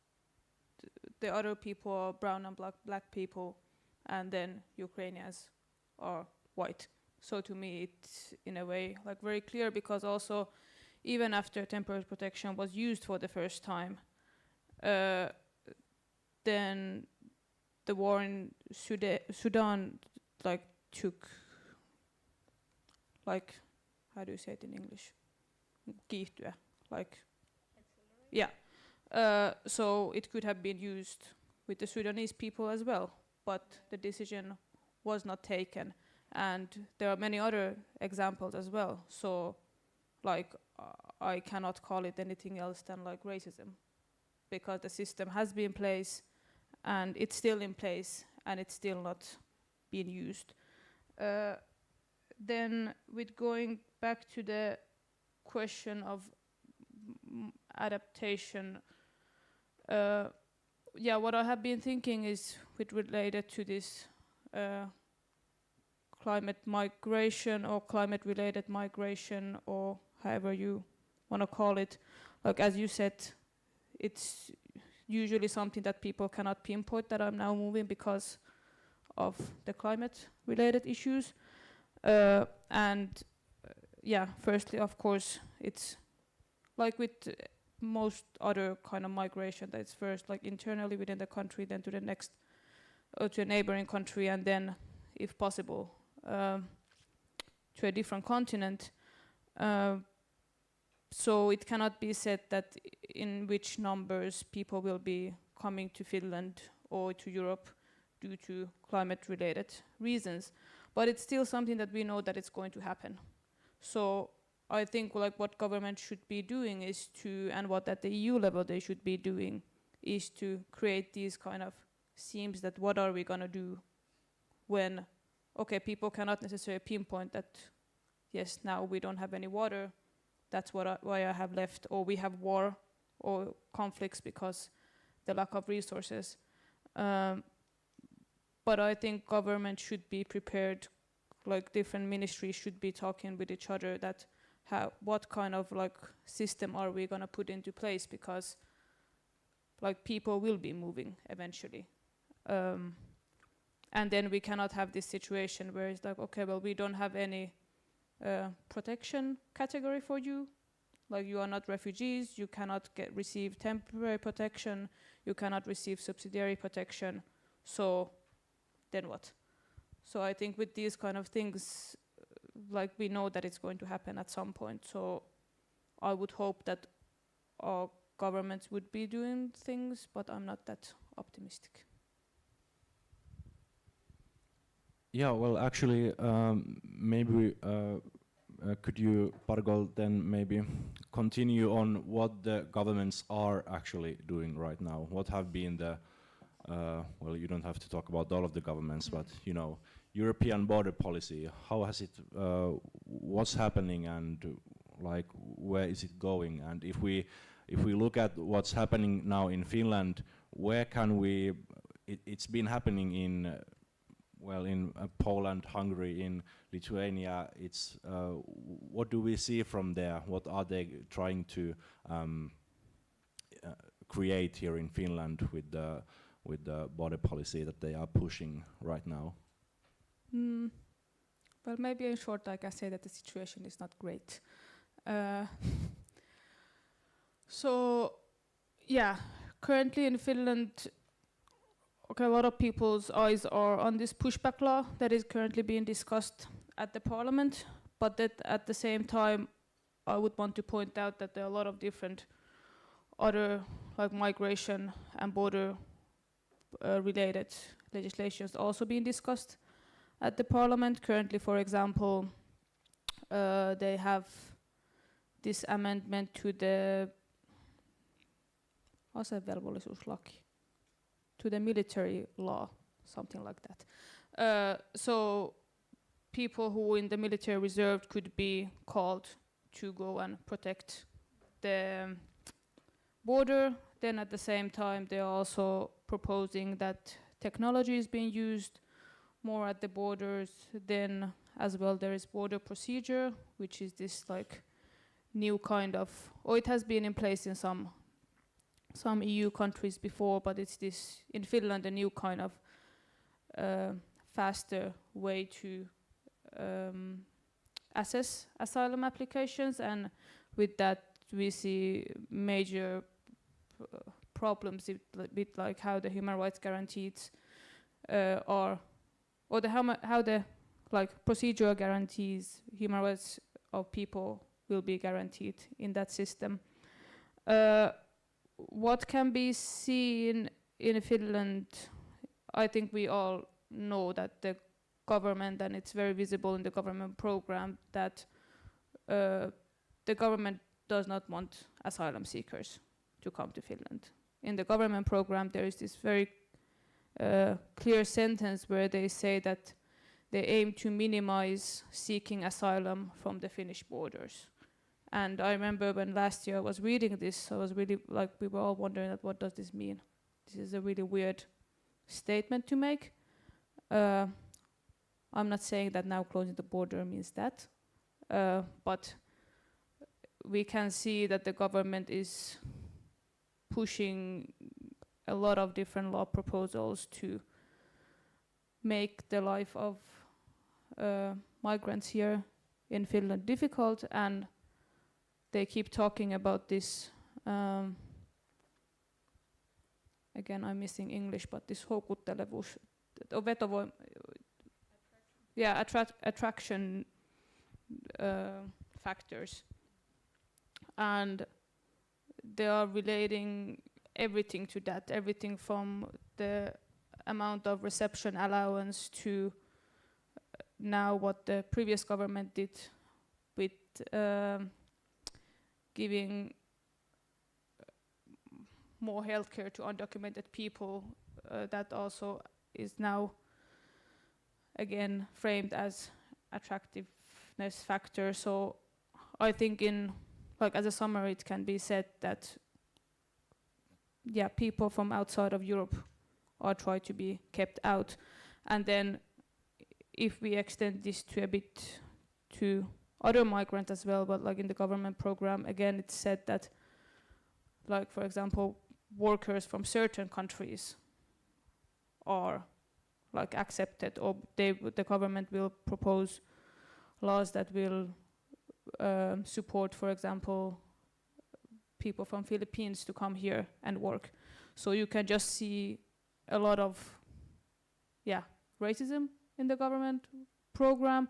the other people are brown and black people, and then Ukrainians are white. So to me, it's in a way like very clear, because also even after temporary protection was used for the first time, then the war in Sudan like took, like, how do you say it in English? Kiihtyä, like, yeah, So it could have been used with the Sudanese people as well, but the decision was not taken. And there are many other examples as well. So like I cannot call it anything else than like racism, because the system has been in place and it's still in place and it's still not being used. Then with going back to the question of adaptation, yeah, what I have been thinking is with related to this climate migration or climate related migration, or however you want to call it. Like as you said, it's usually something that people cannot pinpoint that I'm now moving because of the climate related issues. Yeah, firstly, of course, it's like with most other kind of migration, that it's first like internally within the country, then to the next, or to a neighboring country, and then, if possible, to a different continent. So it cannot be said that in which numbers people will be coming to Finland or to Europe due to climate-related reasons. But it's still something that we know that it's going to happen. So I think like what government should be doing is to, and what at the EU level they should be doing, is to create these kind of schemes that what are we gonna do when, okay, people cannot necessarily pinpoint that, yes, now we don't have any water, that's why I have left, or we have war or conflicts because the lack of resources. But I think government should be prepared, like different ministries should be talking with each other that what kind of like system are we gonna put into place, because like people will be moving eventually. And then we cannot have this situation where it's like, okay, well, we don't have any protection category for you. Like you are not refugees, you cannot receive temporary protection, you cannot receive subsidiary protection. So then what? So I think with these kind of things, like we know that it's going to happen at some point. So I would hope that our governments would be doing things, but I'm not that optimistic. Yeah, well, actually, maybe could you, Pargol, then maybe continue on what the governments are actually doing right now? What have been the, well, you don't have to talk about all of the governments, but, you know, European border policy, how has it, what's happening, and like, where is it going? And if we look at what's happening now in Finland, where can we, it's been happening in, well, in Poland, Hungary, in Lithuania, it's, what do we see from there? What are they trying to create here in Finland with the border policy that they are pushing right now? Well, maybe in short, I can say that the situation is not great. So, yeah, currently in Finland, okay, a lot of people's eyes are on this pushback law that is currently being discussed at the parliament, but that at the same time, I would want to point out that there are a lot of different other like migration and border related legislations also being discussed at the parliament. Currently, for example, they have this amendment to the asevelvollisuuslaki, to the military law, something like that. So people who in the military reserve could be called to go and protect the border. Then at the same time, they are also proposing that technology is being used more at the borders. Then as well, there is border procedure, which is this like new kind of, or it has been in place in some EU countries before, but it's this, in Finland, a new kind of faster way to assess asylum applications, and with that we see major problems with like how the human rights guarantees are, or how the like procedural guarantees human rights of people will be guaranteed in that system. what can be seen in Finland, I think we all know that the government, and it's very visible in the government program, that the government does not want asylum seekers to come to Finland. In the government program, there is this very clear sentence where they say that they aim to minimize seeking asylum from the Finnish borders. And I remember when last year I was reading this, I was really like, we were all wondering that what does this mean? This is a really weird statement to make. I'm not saying that now closing the border means that, but we can see that the government is pushing a lot of different law proposals to make the life of migrants here in Finland difficult, and they keep talking about this, again I'm missing English, but this houkuttelevuus, attraction factors, and they are relating everything to that, everything from the amount of reception allowance to now what the previous government did with giving more healthcare to undocumented people. That also is now again framed as attractiveness factor. So I think in, like as a summary, it can be said that people from outside of Europe are trying to be kept out. And then if we extend this to a bit to other migrants as well, but like in the government program, again, it's said that, like for example, workers from certain countries are like accepted, or the government will propose laws that will support, for example, people from Philippines to come here and work. So you can just see a lot of racism in the government program,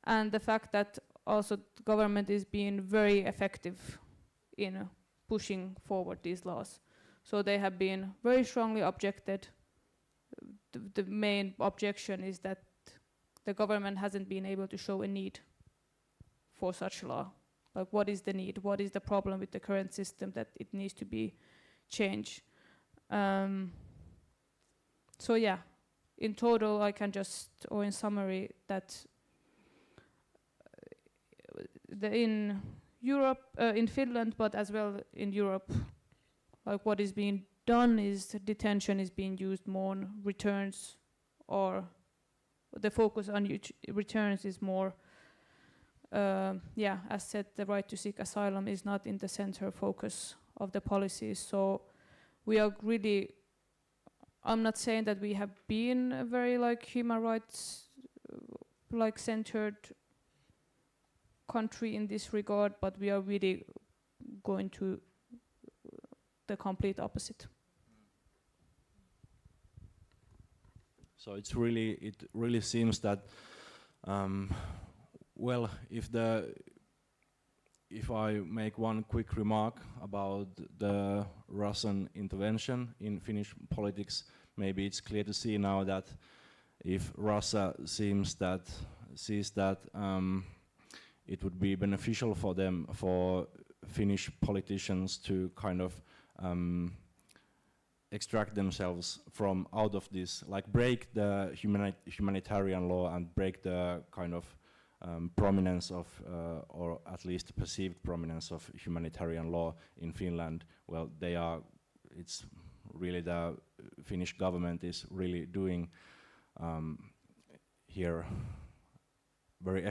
and the fact that also the government is being very effective in pushing forward these laws. So they have been very strongly objected. The main objection is that the government hasn't been able to show a need for such law. Like, what is the need? What is the problem with the current system that it needs to be changed? So yeah, in total, I can just, or in summary, that in Europe, in Finland, but as well in Europe, like what is being done is detention is being used more on returns, or the focus on returns is more, as said, the right to seek asylum is not in the center focus of the policies. So we are really, I'm not saying that we have been a very like human rights like centered country in this regard, but we are really going to the complete opposite. So it really seems that well, if I make one quick remark about the Russian intervention in Finnish politics, maybe it's clear to see now that if Russia sees that it would be beneficial for them, for Finnish politicians to kind of extract themselves from out of this, like break the humanitarian law and break the kind of prominence of, or at least perceived prominence of humanitarian law in Finland. Well, it's really the Finnish government is really doing here very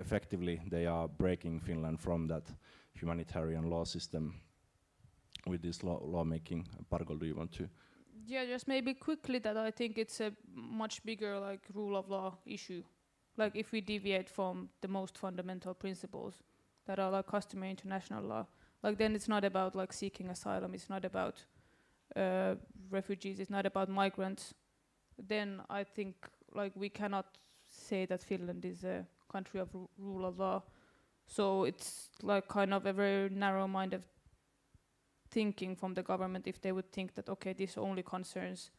effectively. They are breaking Finland from that humanitarian law system with this lawmaking. Pargol, do you want to? Yeah, just maybe quickly that I think it's a much bigger like rule of law issue. Like if we deviate from the most fundamental principles that are like customary international law, like then it's not about like seeking asylum, it's not about refugees, it's not about migrants, then I think like we cannot say that Finland is a country of rule of law. So it's like kind of a very narrow-minded thinking from the government if they would think that, okay, this only concerns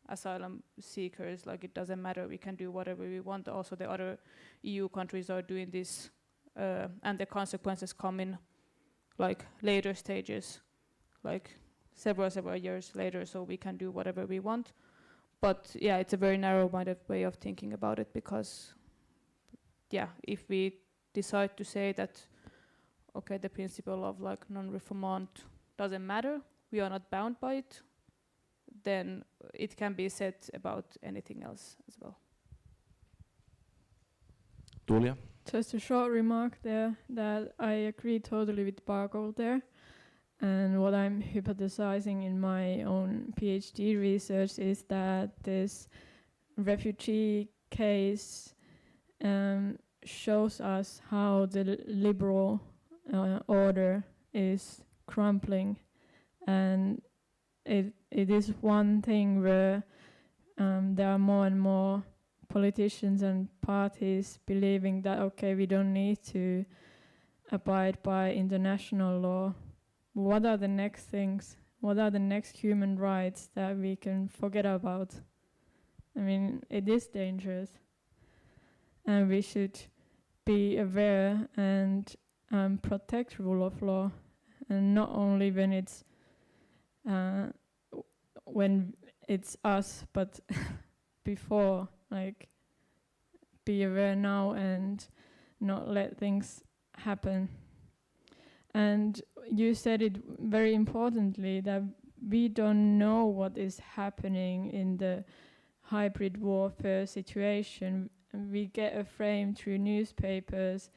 asylum seekers, like it doesn't matter, we can do whatever we want. Also the other EU countries are doing this, and the consequences come in like later stages, like several years later, so we can do whatever we want. But yeah, it's a very narrow-minded way of thinking about it, because yeah, if we decide to say that, okay, the principle of like non-refoulement doesn't matter, we are not bound by it, then it can be said about anything else as well. Tuulia? Just a short remark there that I agree totally with Pargol there. And what I'm hypothesizing in my own PhD research is that this refugee case shows us how the liberal order is crumbling, and it is one thing where there are more and more politicians and parties believing that, okay, we don't need to abide by international law. What are the next things? What are the next human rights that we can forget about? I mean, it is dangerous, and we should be aware and protect rule of law, and not only when it's us, but before. Like, be aware now and not let things happen. And you said it very importantly that we don't know what is happening in the hybrid warfare situation. We get a frame through newspapers,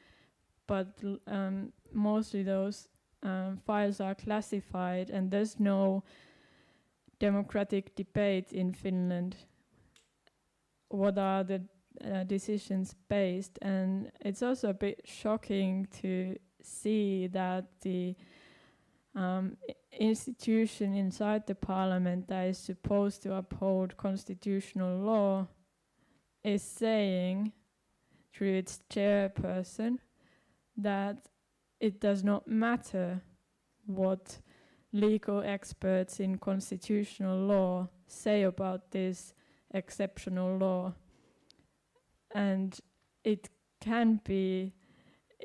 but mostly those files are classified, and there's no democratic debate in Finland. What are the decisions based? And it's also a bit shocking to see that the institution inside the parliament that is supposed to uphold constitutional law is saying through its chairperson that it does not matter what legal experts in constitutional law say about this exceptional law, and it can be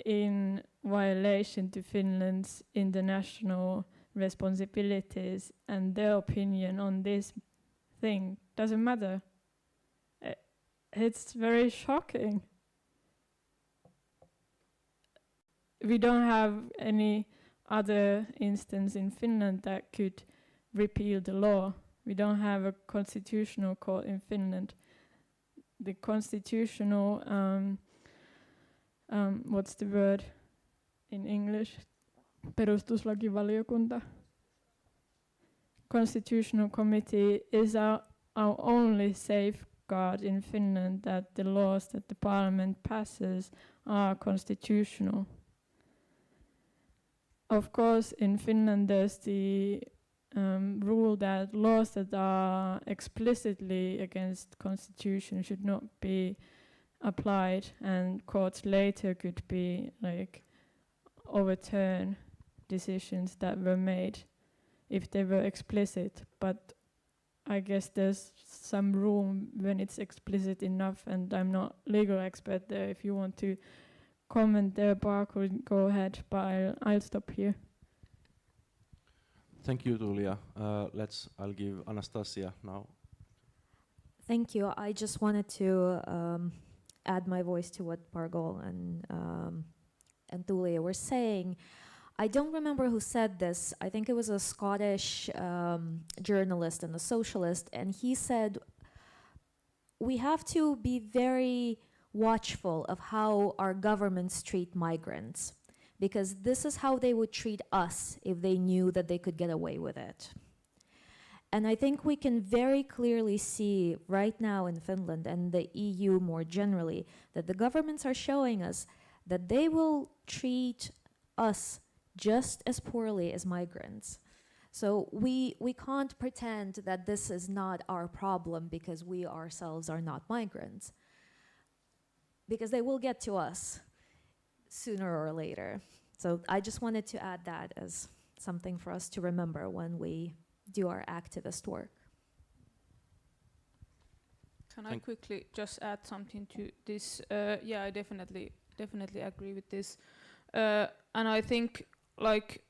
in violation to Finland's international responsibilities, and their opinion on this thing doesn't matter. It's very shocking. We don't have any other instance in Finland that could repeal the law. We don't have a constitutional court in Finland. The constitutional, what's the word in English? Perustuslakivaliokunta. Constitutional committee is our only safeguard in Finland that the laws that the parliament passes are constitutional. Of course, in Finland there's the rule that laws that are explicitly against constitution should not be applied, and courts later could be like overturn decisions that were made if they were explicit. But I guess there's some room when it's explicit enough, and I'm not legal expert there. If you want to comment there, Pargol, go ahead, but I'll stop here. Thank you, Tuulia. I'll give Anastasia now. Thank you. I just wanted to add my voice to what Pargol and Tuulia were saying. I don't remember who said this. I think it was a Scottish journalist and a socialist, and he said, we have to be very watchful of how our governments treat migrants, because this is how they would treat us if they knew that they could get away with it. And I think we can very clearly see right now in Finland and the EU more generally that the governments are showing us that they will treat us just as poorly as migrants. So we can't pretend that this is not our problem because we ourselves are not migrants, because they will get to us sooner or later. So I just wanted to add that as something for us to remember when we do our activist work. Can I quickly just add something to this? Yeah, I definitely agree with this. And I think like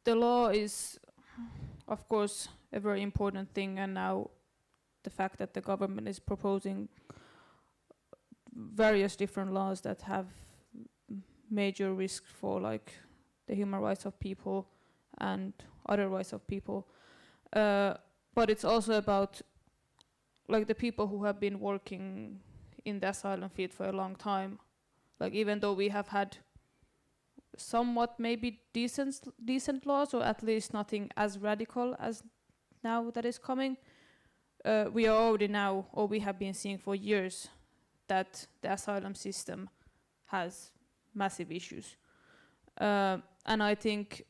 the law is, of course, a very important thing, and now the fact that the government is proposing various different laws that have major risks for like the human rights of people and other rights of people. But it's also about like the people who have been working in the asylum field for a long time. Like even though we have had somewhat maybe decent laws, or at least nothing as radical as now that is coming, we are already now, or we have been seeing for years, that the asylum system has massive issues. And I think,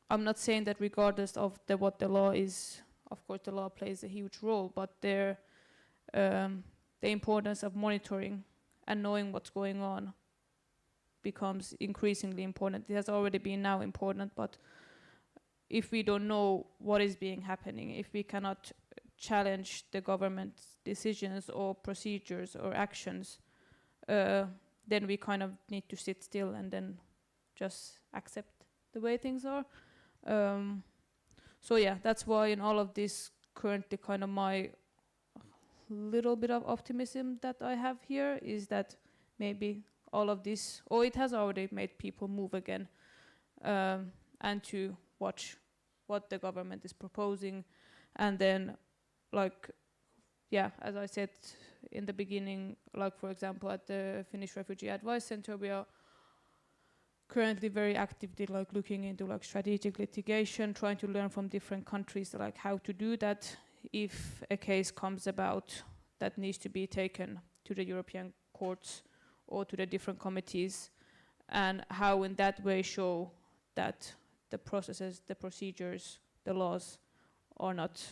I'm not saying that regardless of what the law is, of course the law plays a huge role, but the importance of monitoring and knowing what's going on becomes increasingly important. It has already been now important, but if we don't know what is being happening, if we cannot challenge the government's decisions or procedures or actions, then we kind of need to sit still and then just accept the way things are. So yeah, that's why in all of this currently kind of my little bit of optimism that I have here is that maybe all of this, or it has already made people move again, and to watch what the government is proposing. And then like, yeah, as I said in the beginning, like for example at the Finnish Refugee Advice Center, we are currently very actively like looking into like strategic litigation, trying to learn from different countries like how to do that if a case comes about that needs to be taken to the European courts or to the different committees, and how in that way show that the processes, the procedures, the laws are not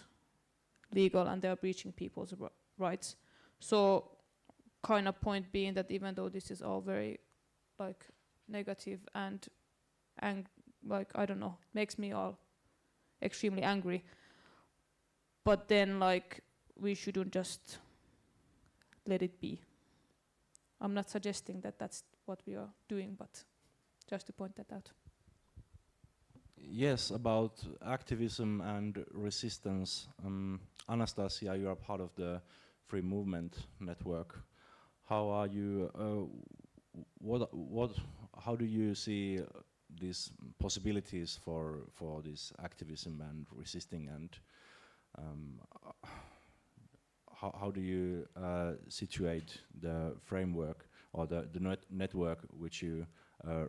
legal and they are breaching people's rights. So kind of point being that even though this is all very like negative and like, I don't know, makes me all extremely angry, but then like we shouldn't just let it be. I'm not suggesting that that's what we are doing, but just to point that out. Yes, about activism and resistance. Anastasia, you are part of the Free Movement Network. How are you? How do you see these possibilities for this activism and resisting, and how do you situate the framework or the network which you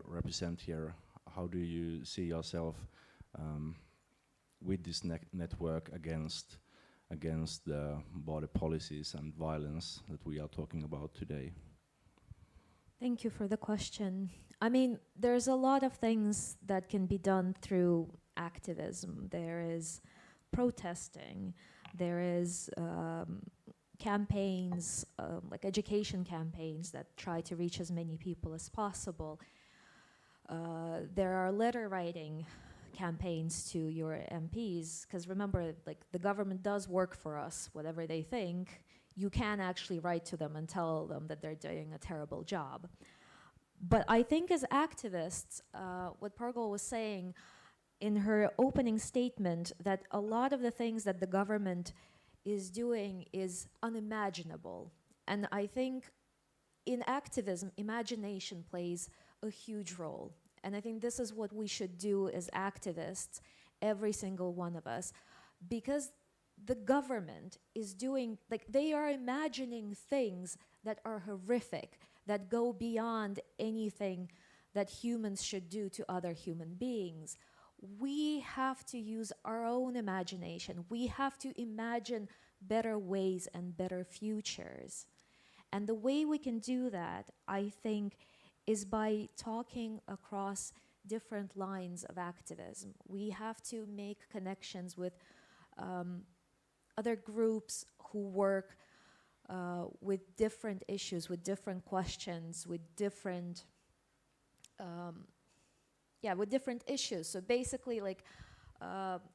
represent here? How do you see yourself with this network against the border policies and violence that we are talking about today? Thank you for the question. I mean, there's a lot of things that can be done through activism. There is protesting, there is campaigns, like education campaigns that try to reach as many people as possible. There are letter writing campaigns to your MPs, because remember, like, the government does work for us. Whatever they think, you can actually write to them and tell them that they're doing a terrible job. But I think as activists, what Pargol was saying in her opening statement, that a lot of the things that the government is doing is unimaginable. And I think in activism, imagination plays a huge role. And I think this is what we should do as activists, every single one of us, because the government is doing, like, they are imagining things that are horrific, that go beyond anything that humans should do to other human beings. We have to use our own imagination. We have to imagine better ways and better futures. And the way we can do that, I think, is by talking across different lines of activism. We have to make connections with other groups who work with different issues, with different questions, with different with different issues. So basically, like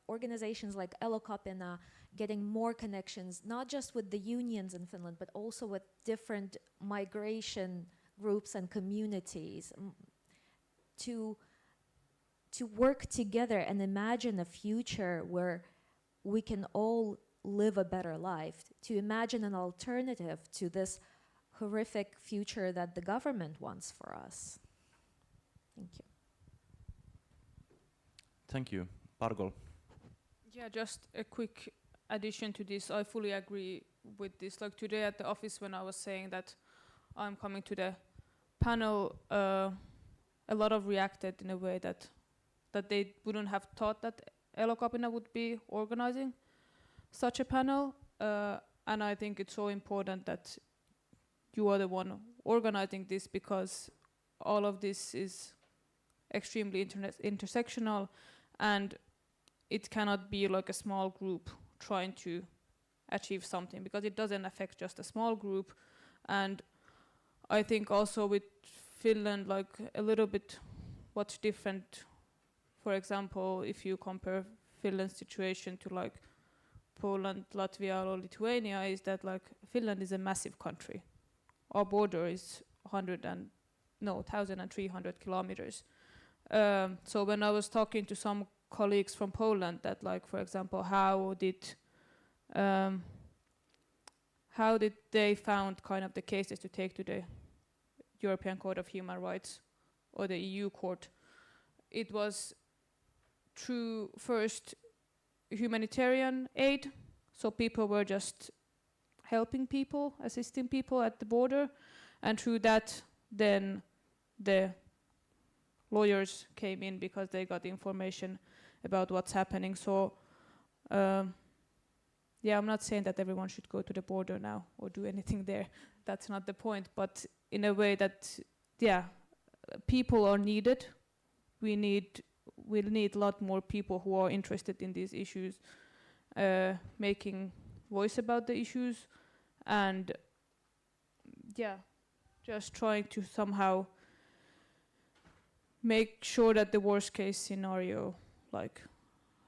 organizations like Elokapina getting more connections, not just with the unions in Finland, but also with different migration groups and communities, to work together and imagine a future where we can all live a better life, to imagine an alternative to this horrific future that the government wants for us. Thank you. Thank you. Pargol. Yeah, just a quick addition to this. I fully agree with this. Like today at the office when I was saying that I'm coming to the panel, a lot of reacted in a way that they wouldn't have thought that Elokapina would be organizing such a panel. And I think it's so important that you are the one organizing this, because all of this is extremely intersectional, and it cannot be like a small group trying to achieve something, because it doesn't affect just a small group. And I think also with Finland, like a little bit what's different, for example, if you compare Finland's situation to like Poland, Latvia or Lithuania, is that like Finland is a massive country. Our border is 1,300 kilometers. So when I was talking to some colleagues from Poland, that like, for example, how did they found kind of the cases to take to the European Court of Human Rights or the EU court, it was through first humanitarian aid. So people were just helping people, assisting people at the border, and through that then the lawyers came in because they got information about what's happening. So yeah, I'm not saying that everyone should go to the border now or do anything there. That's not the point. But in a way that, yeah, people are needed. We'll need a lot more people who are interested in these issues, making voice about the issues, and yeah, just trying to somehow make sure that the worst case scenario like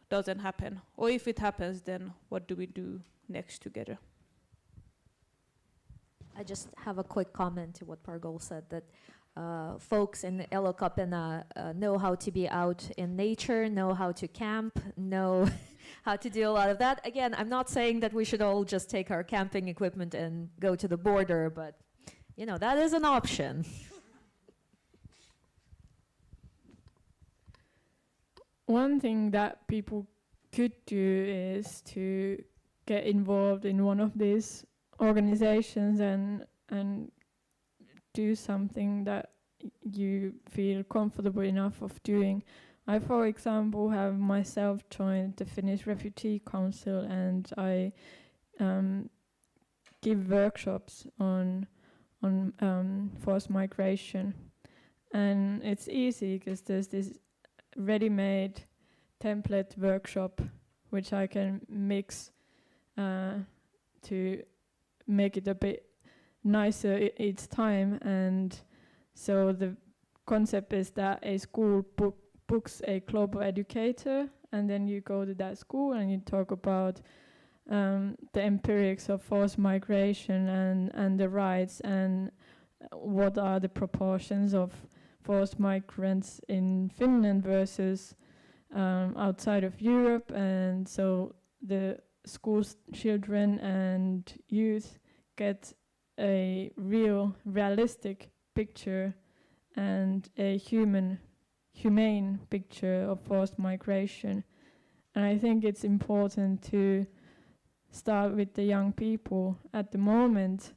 doesn't happen, or if it happens, then what do we do next together? I just have a quick comment to what Pargol said, that folks in Elokapina know how to be out in nature, know how to camp, know how to do a lot of that. Again, I'm not saying that we should all just take our camping equipment and go to the border, but you know, that is an option. One thing that people could do is to get involved in one of these organizations and do something that you feel comfortable enough of doing. I, for example, have myself joined the Finnish Refugee Council, and I give workshops on forced migration. And it's easy because there's this ready-made template workshop which I can mix to make it a bit nicer each time. And so the concept is that a school books a global educator, and then you go to that school and you talk about the empirics of forced migration and the rights, and what are the proportions of forced migrants in Finland versus outside of Europe. And so the school's children and youth get a real realistic picture and a humane picture of forced migration. And I think it's important to start with the young people. At the moment,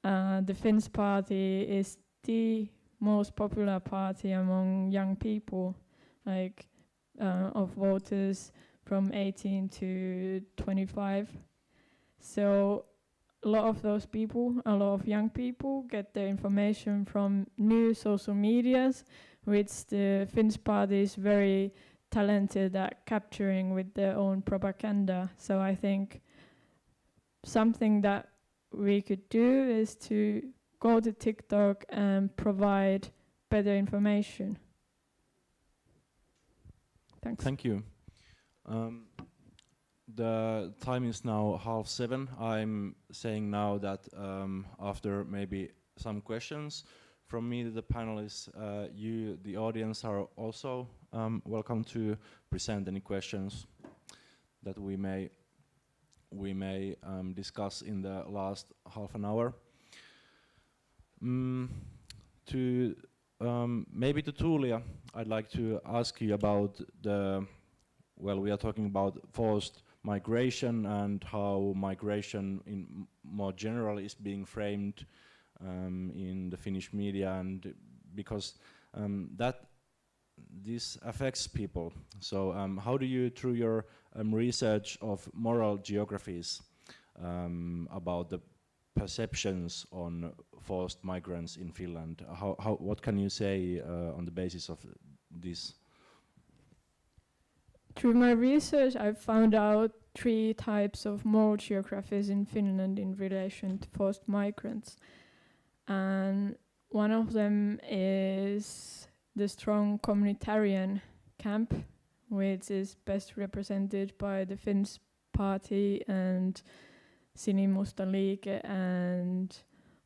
the Finns party is the most popular party among young people, like of voters from 18 to 25. So a lot of those people, a lot of young people, get their information from new social medias, which the Finns party is very talented at capturing with their own propaganda. So I think something that we could do is to go to TikTok and provide better information. Thanks. Thank you. The time is now 6:30. I'm saying now that after maybe some questions from me to the panelists, you, the audience, are also welcome to present any questions that we may discuss in the last half an hour. Maybe to Tuulia, I'd like to ask you about we are talking about forced migration and how migration in more general is being framed in the Finnish media, and because this affects people. So how do you, through your research of moral geographies, about the perceptions on forced migrants in Finland, what can you say on the basis of this? Through my research, I've found out 3 types of moral geographies in Finland in relation to forced migrants. And one of them is the strong communitarian camp, which is best represented by the Finns Party and Sinimusta Liike and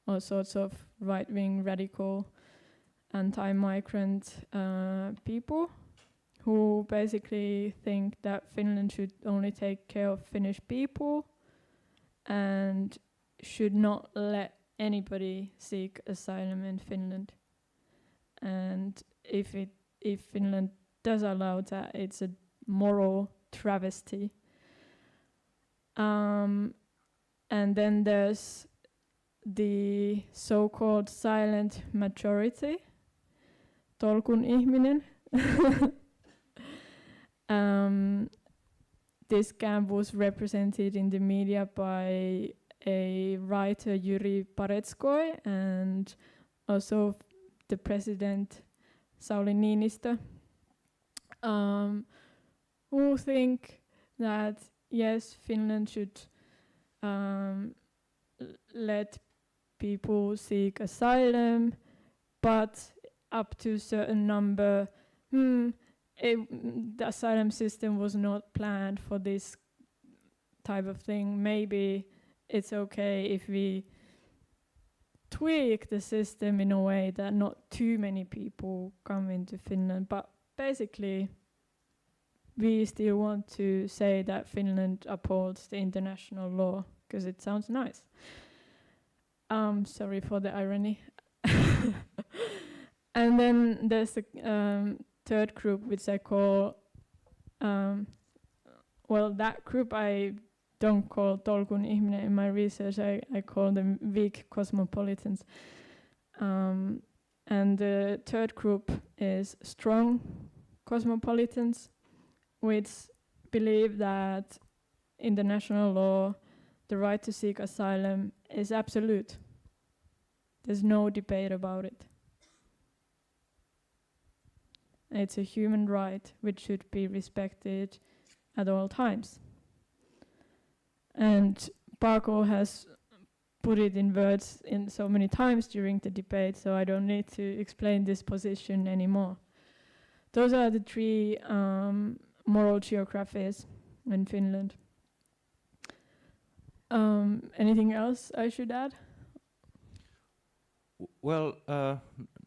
all sorts of right-wing radical anti-migrant people who basically think that Finland should only take care of Finnish people and should not let anybody seek asylum in Finland. And if Finland does allow that, it's a moral travesty. And then there's the so-called silent majority, tolkun ihminen. This camp was represented in the media by a writer, Jyri Paretskoi, and also the president, Sauli Niinistö, who think that, yes, Finland should let people seek asylum, but up to a certain number, the asylum system was not planned for this type of thing. Maybe it's okay if we tweak the system in a way that not too many people come into Finland. But basically, we still want to say that Finland upholds the international law because it sounds nice. Sorry for the irony. And then there's a third group, which I call, that group I don't call tolkun ihminen in my research. I call them weak cosmopolitans. And the third group is strong cosmopolitans, which believe that international law, the right to seek asylum, is absolute. There's no debate about it. It's a human right which should be respected at all times. And Pargol has put it in words in so many times during the debate, so I don't need to explain this position anymore. Those are the 3 moral geographies in Finland. Anything else I should add? Well,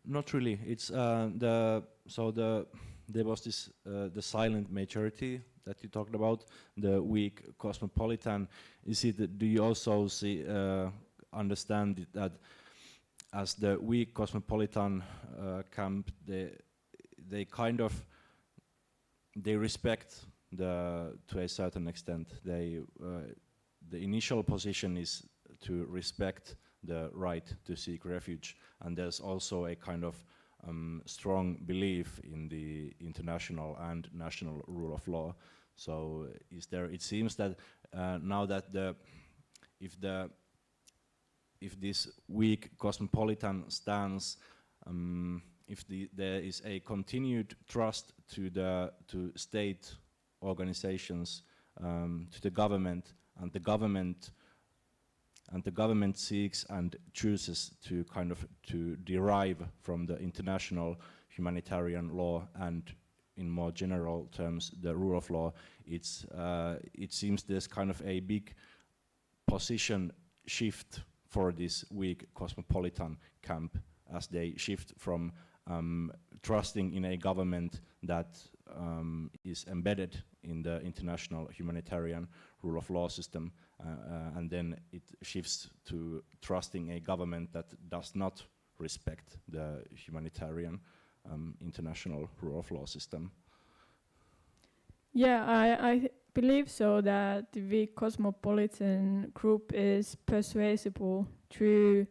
not really. It's there was this the silent majority that you talked about, the weak cosmopolitan. Do you also understand it that as the weak cosmopolitan camp, they kind of respect to a certain extent. The initial position is to respect the right to seek refuge, and there's also a kind of strong belief in the international and national rule of law. So it seems that now that if this weak cosmopolitan stance, there is a continued trust to state organizations, to the government, and the government seeks and chooses to derive from the international humanitarian law and in more general terms, the rule of law, it seems there's kind of a big position shift for this weak cosmopolitan camp as they shift from trusting in a government that is embedded in the international humanitarian rule of law system, and then it shifts to trusting a government that does not respect the humanitarian international rule of law system. Yeah, I believe so, that the cosmopolitan group is persuasible through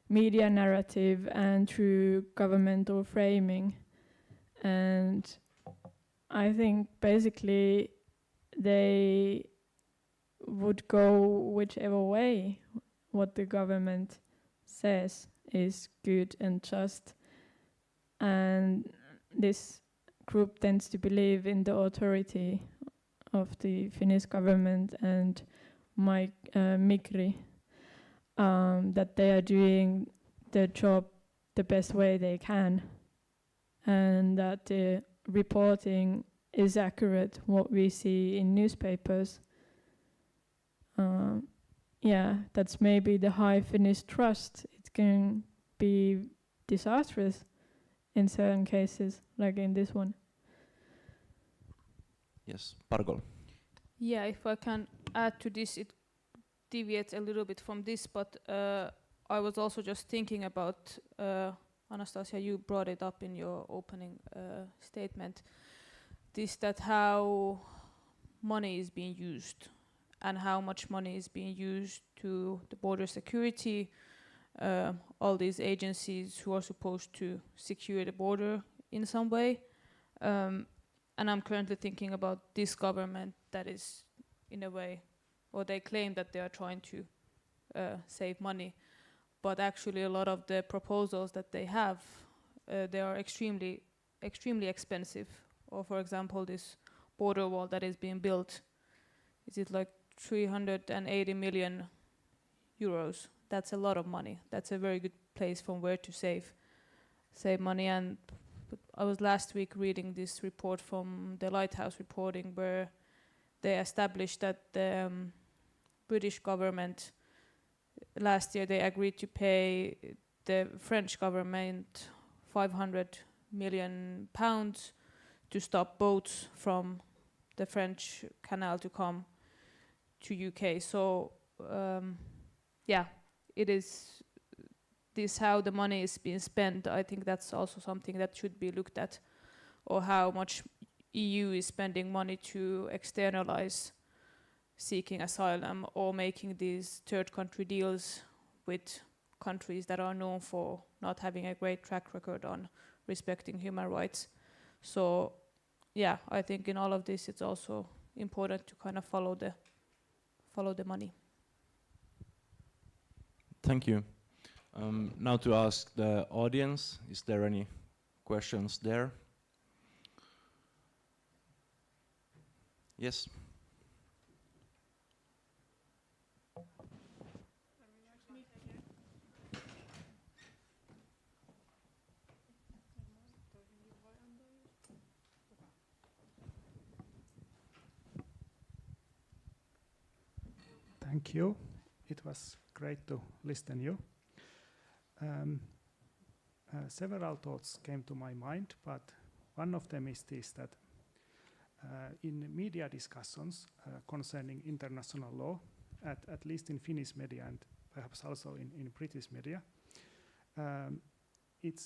media narrative and through governmental framing. And I think basically they would go whichever way what the government says is good and just. And this group tends to believe in the authority of the Finnish government and Migri, that they are doing their job the best way they can, and that the reporting is accurate, what we see in newspapers. Yeah, that's maybe the high Finnish trust. It can be disastrous in certain cases, like in this one. Yes, Pargol. Yeah, if I can add to this, it deviates a little bit from this, but I was also just thinking about, Anastasia, you brought it up in your opening statement, that how money is being used and how much money is being used to the border security, all these agencies who are supposed to secure the border in some way. And I'm currently thinking about this government that is, in a way, or they claim that they are trying to save money, but actually a lot of the proposals that they have, they are extremely expensive. Or for example, this border wall that is being built, is it like 380 million euros? That's a lot of money. That's a very good place from where to save money. And I was last week reading this report from the Lighthouse Reporting, where they established that the British government last year they agreed to pay the French government 500 million pounds to stop boats from the French canal to come to UK. So yeah, it is this how the money is being spent. I think that's also something that should be looked at, or how much EU is spending money to externalize seeking asylum or making these third country deals with countries that are known for not having a great track record on respecting human rights. So yeah, I think in all of this it's also important to kind of follow the money. Thank you. Now to ask the audience, is there any questions there? Yes. Thank you. It was great to listen you. Several thoughts came to my mind, but one of them is this, that in media discussions concerning international law, at least in Finnish media and perhaps also in British media, it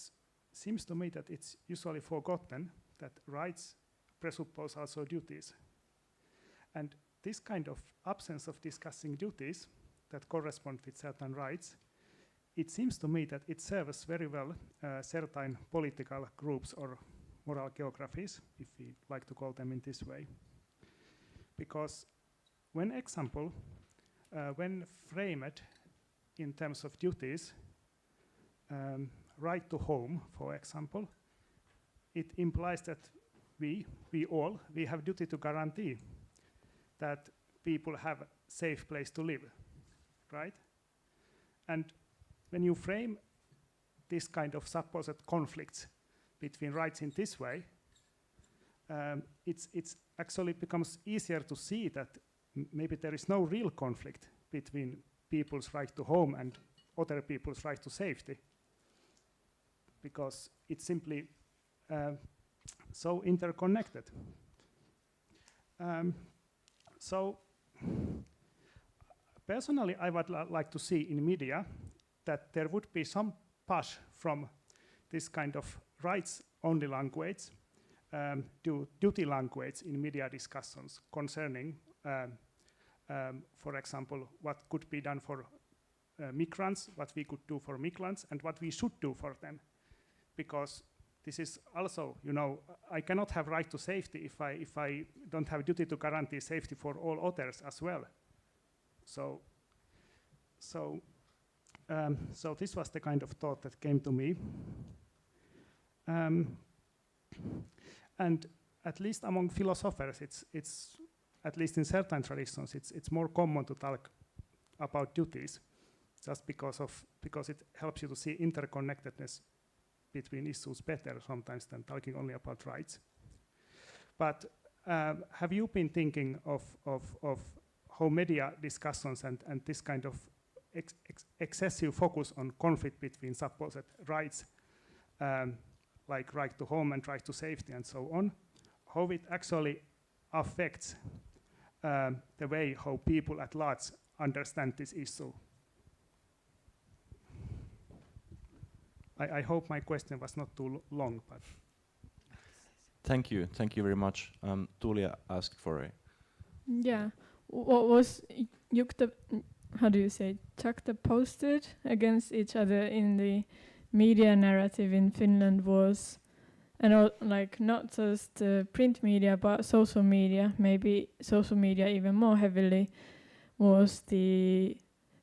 seems to me that it's usually forgotten that rights presuppose also duties. And this kind of absence of discussing duties that correspond with certain rights, it seems to me that it serves very well certain political groups or moral geographies, if we like to call them in this way. Because when framed in terms of duties, right to home, for example, it implies that we have duty to guarantee that people have a safe place to live, right? And when you frame this kind of supposed conflicts between rights in this way, it's actually becomes easier to see that maybe there is no real conflict between people's right to home and other people's right to safety, because it's simply so interconnected. So personally, I would like to see in media that there would be some push from this kind of rights-only language to duty language in media discussions concerning, for example, what could be done for migrants, what we could do for migrants, and what we should do for them. Because this is also, you know, I cannot have right to safety if I don't have duty to guarantee safety for all others as well. So this was the kind of thought that came to me. And at least among philosophers, it's at least in certain traditions, it's more common to talk about duties, just because it helps you to see interconnectedness between issues better sometimes than talking only about rights. But have you been thinking of how media discussions and this kind of excessive focus on conflict between supposed rights, like right to home and right to safety and so on, how it actually affects the way how people at large understand this issue? I hope my question was not too long, but... Thank you very much. Tuulia asked for a... Yeah, what was juxtaposed against each other in the media narrative in Finland was, and like not just print media but social media, maybe social media even more heavily, was the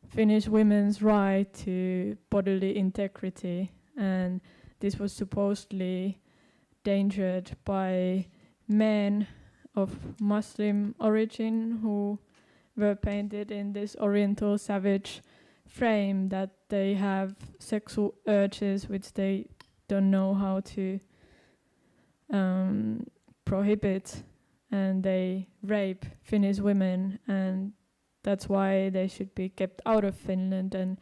Finnish women's right to bodily integrity, and this was supposedly endangered by men of Muslim origin who were painted in this oriental savage frame that they have sexual urges which they don't know how to prohibit, and they rape Finnish women, and that's why they should be kept out of Finland. And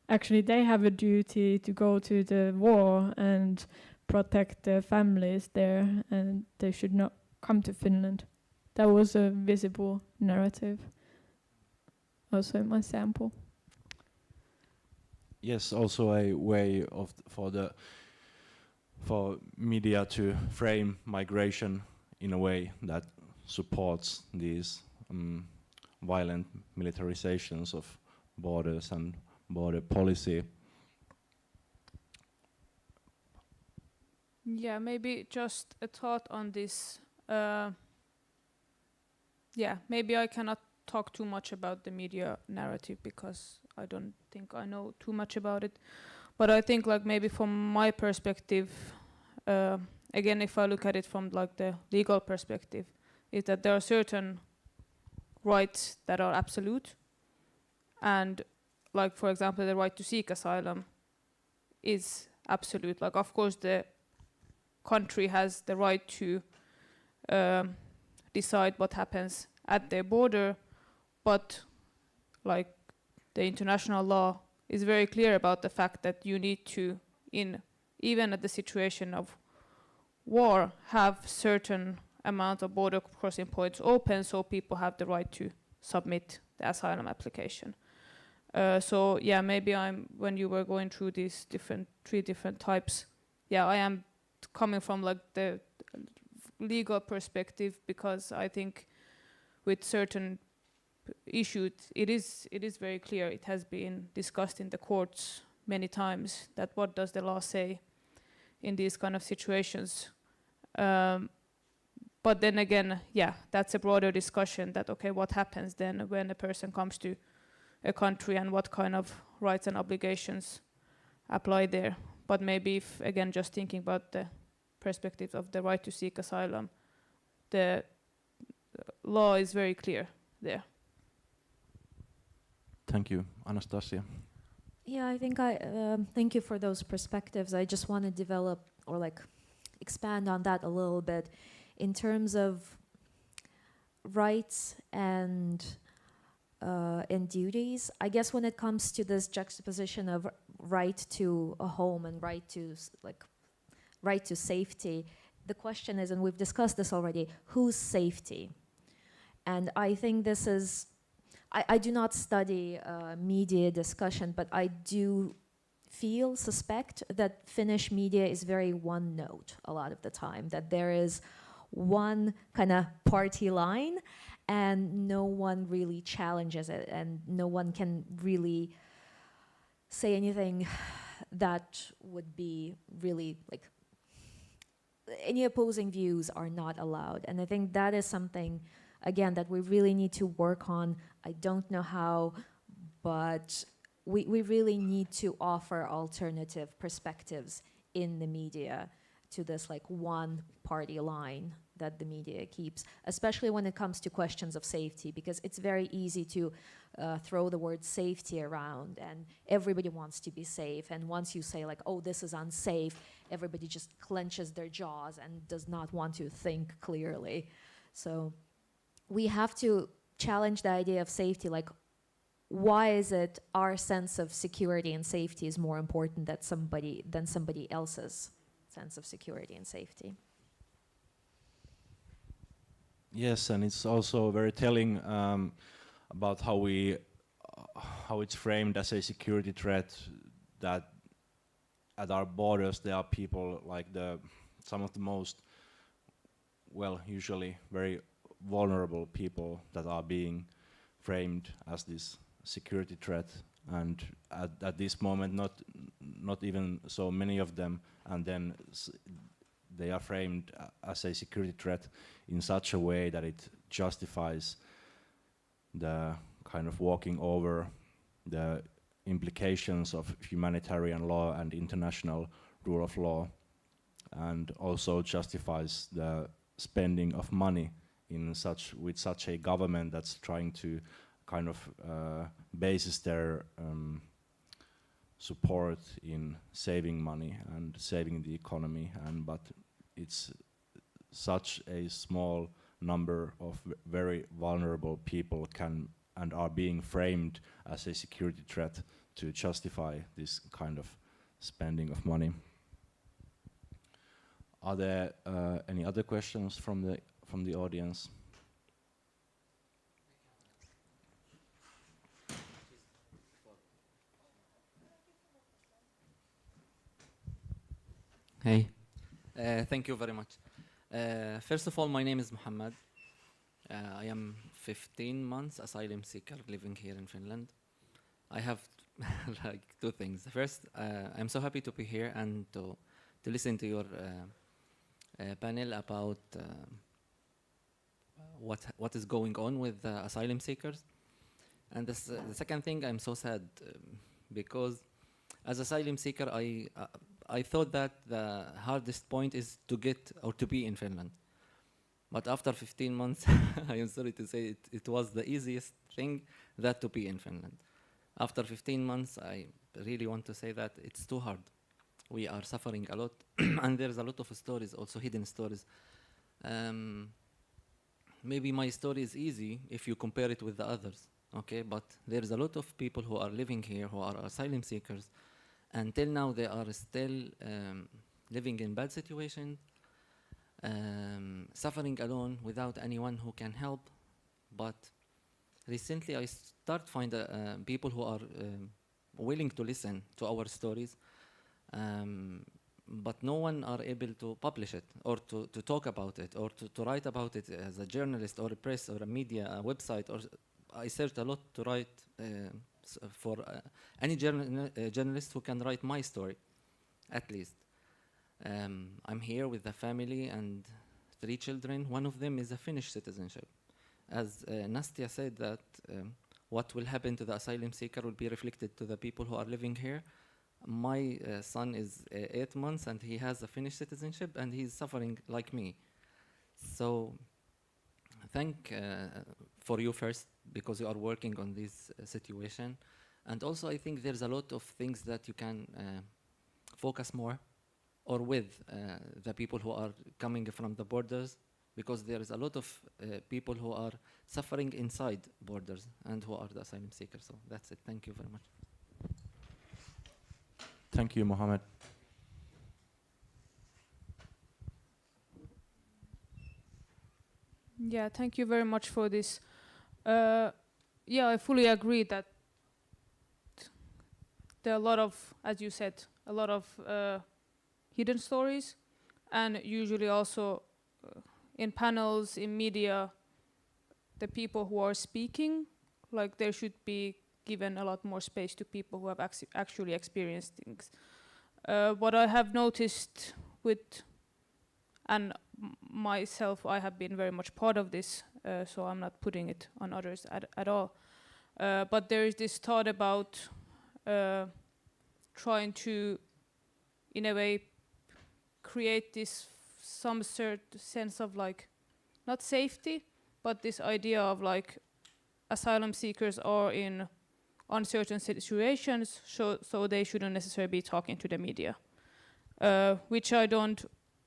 actually they have a duty to go to the war and protect their families there, and they should not come to Finland. That was a visible narrative also in my sample. Yes, also a way for media to frame migration in a way that supports these violent militarizations of borders and border policy. Yeah, maybe just a thought on this. Maybe I cannot talk too much about the media narrative because I don't think I know too much about it. But I think like maybe from my perspective, again, if I look at it from like the legal perspective, is that there are certain rights that are absolute, and like for example the right to seek asylum is absolute. Like of course the country has the right to decide what happens at their border, but like the international law is very clear about the fact that you need to, even at the situation of war, have certain amount of border crossing points open so people have the right to submit the asylum application. So yeah, maybe when you were going through these three different types, yeah, I am coming from like the legal perspective, because I think with certain issues it is very clear, it has been discussed in the courts many times, that what does the law say in these kind of situations. But then again, yeah, that's a broader discussion that, okay, what happens then when a person comes to a country and what kind of rights and obligations apply there. But maybe if, again, just thinking about the perspective of the right to seek asylum, the law is very clear there. Thank you. Anastasia. Yeah, I think thank you for those perspectives. I just want to develop or like expand on that a little bit. in terms of rights and duties, I guess when it comes to this juxtaposition of right to a home and right to safety, the question is, and we've discussed this already, whose safety? And I think this is, I do not study media discussion, but I do suspect that Finnish media is very one note a lot of the time, that there is one kind of party line and no one really challenges it, and no one can really say anything that would be really like, any opposing views are not allowed. And I think that is something, again, that we really need to work on. I don't know how, but we really need to offer alternative perspectives in the media to this like one party line that the media keeps, especially when it comes to questions of safety, because it's very easy to throw the word safety around, and everybody wants to be safe. And once you say like, oh, this is unsafe, everybody just clenches their jaws and does not want to think clearly. So we have to challenge the idea of safety, like, why is it our sense of security and safety is more important than somebody else's sense of security and safety? Yes, and it's also very telling about how it's framed as a security threat, that at our borders there are people like some of the most, well, usually very vulnerable people that are being framed as this security threat, and at this moment not even so many of them, and then they are framed as a security threat in such a way that it justifies the kind of walking over the implications of humanitarian law and international rule of law, and also justifies the spending of money with such a government that's trying to kind of bases their support in saving money and saving the economy, but it's such a small number of very vulnerable people and are being framed as a security threat to justify this kind of spending of money. Are there any other questions from the audience? Hey, thank you very much. First of all, my name is Muhammad. I am 15 months asylum seeker living here in Finland. I have like two things. First, I'm so happy to be here and to listen to your panel about what is going on with asylum seekers. And the second thing, I'm so sad because as asylum seeker, I thought that the hardest point is to get or to be in Finland. But after 15 months, I am sorry to say it was the easiest thing that to be in Finland. After 15 months, I really want to say that it's too hard. We are suffering a lot, and there's a lot of stories, also hidden stories. Maybe my story is easy if you compare it with the others, okay? But there's a lot of people who are living here who are asylum seekers. Until now, they are still living in bad situations, suffering alone without anyone who can help. But recently, I start find people who are willing to listen to our stories, but no one are able to publish it or to talk about it or to write about it as a journalist or a press or a media, a website. Or I searched a lot to write for any journalist who can write my story, at least. I'm here with a family and 3 children. One of them is a Finnish citizenship. As Nastia said, that what will happen to the asylum seeker will be reflected to the people who are living here. My son is 8 months and he has a Finnish citizenship and he's suffering like me. So thank for you first, because you are working on this situation. And also I think there's a lot of things that you can focus more or with the people who are coming from the borders because there is a lot of people who are suffering inside borders and who are the asylum seekers. So that's it. Thank you very much. Thank you, Mohammed. Yeah, thank you very much for this. Yeah, I fully agree that there are a lot of, as you said, a lot of hidden stories, and usually also in panels, in media, the people who are speaking, like there should be given a lot more space to people who have actually experienced things. What I have noticed with, and myself, I have been very much part of this, so I'm not putting it on others at all. But there is this thought about trying to, in a way, create this some sense of like, not safety, but this idea of like asylum seekers are in uncertain situations, so they shouldn't necessarily be talking to the media, which I don't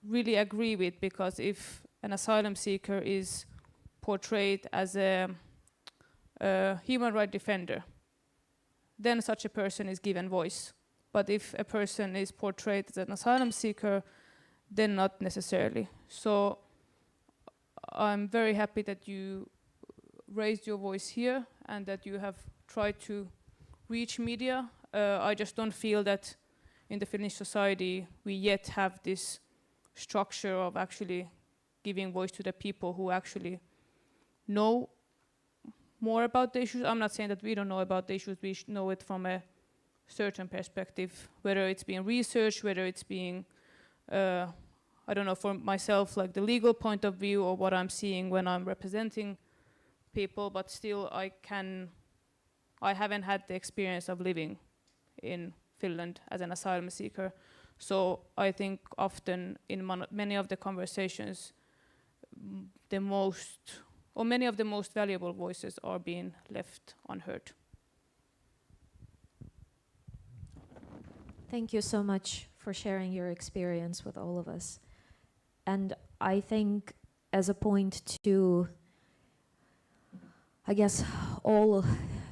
really agree with, because if an asylum seeker is portrayed as a human rights defender, then such a person is given voice. But if a person is portrayed as an asylum seeker, then not necessarily. So I'm very happy that you raised your voice here and that you have tried to reach media. I just don't feel that in the Finnish society we yet have this structure of actually giving voice to the people who actually know more about the issues. I'm not saying that we don't know about the issues, we know it from a certain perspective, whether it's being researched, whether it's being, I don't know, for myself, like the legal point of view or what I'm seeing when I'm representing people, but still I haven't had the experience of living in Finland as an asylum seeker. So I think often in many of the conversations, many of the most valuable voices are being left unheard. Thank you so much for sharing your experience with all of us. And I think as a point to, I guess, all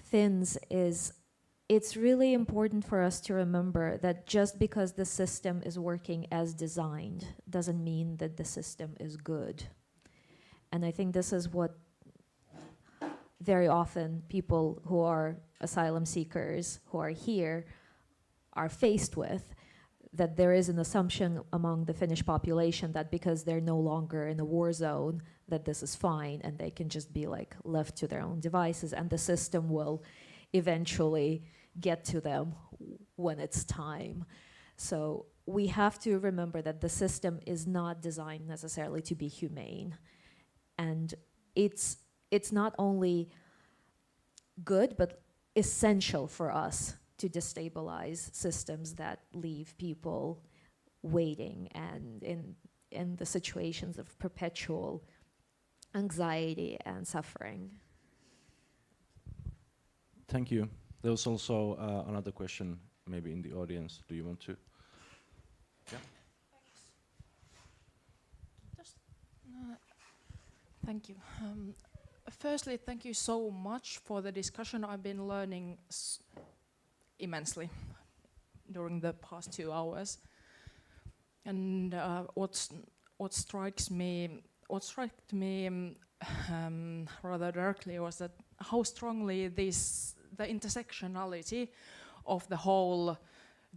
Finns is, it's really important for us to remember that just because the system is working as designed doesn't mean that the system is good. And I think this is what very often people who are asylum seekers who are here are faced with, that there is an assumption among the Finnish population that because they're no longer in a war zone, that this is fine and they can just be like left to their own devices and the system will eventually get to them when it's time. So we have to remember that the system is not designed necessarily to be humane. And it's not only good, but essential for us to destabilize systems that leave people waiting and in the situations of perpetual anxiety and suffering. Thank you. There was also another question maybe in the audience. Do you want to? Yeah. Thank you. Firstly, thank you so much for the discussion. I've been learning immensely during the past 2 hours. And what struck me rather darkly was that how strongly the intersectionality of the whole,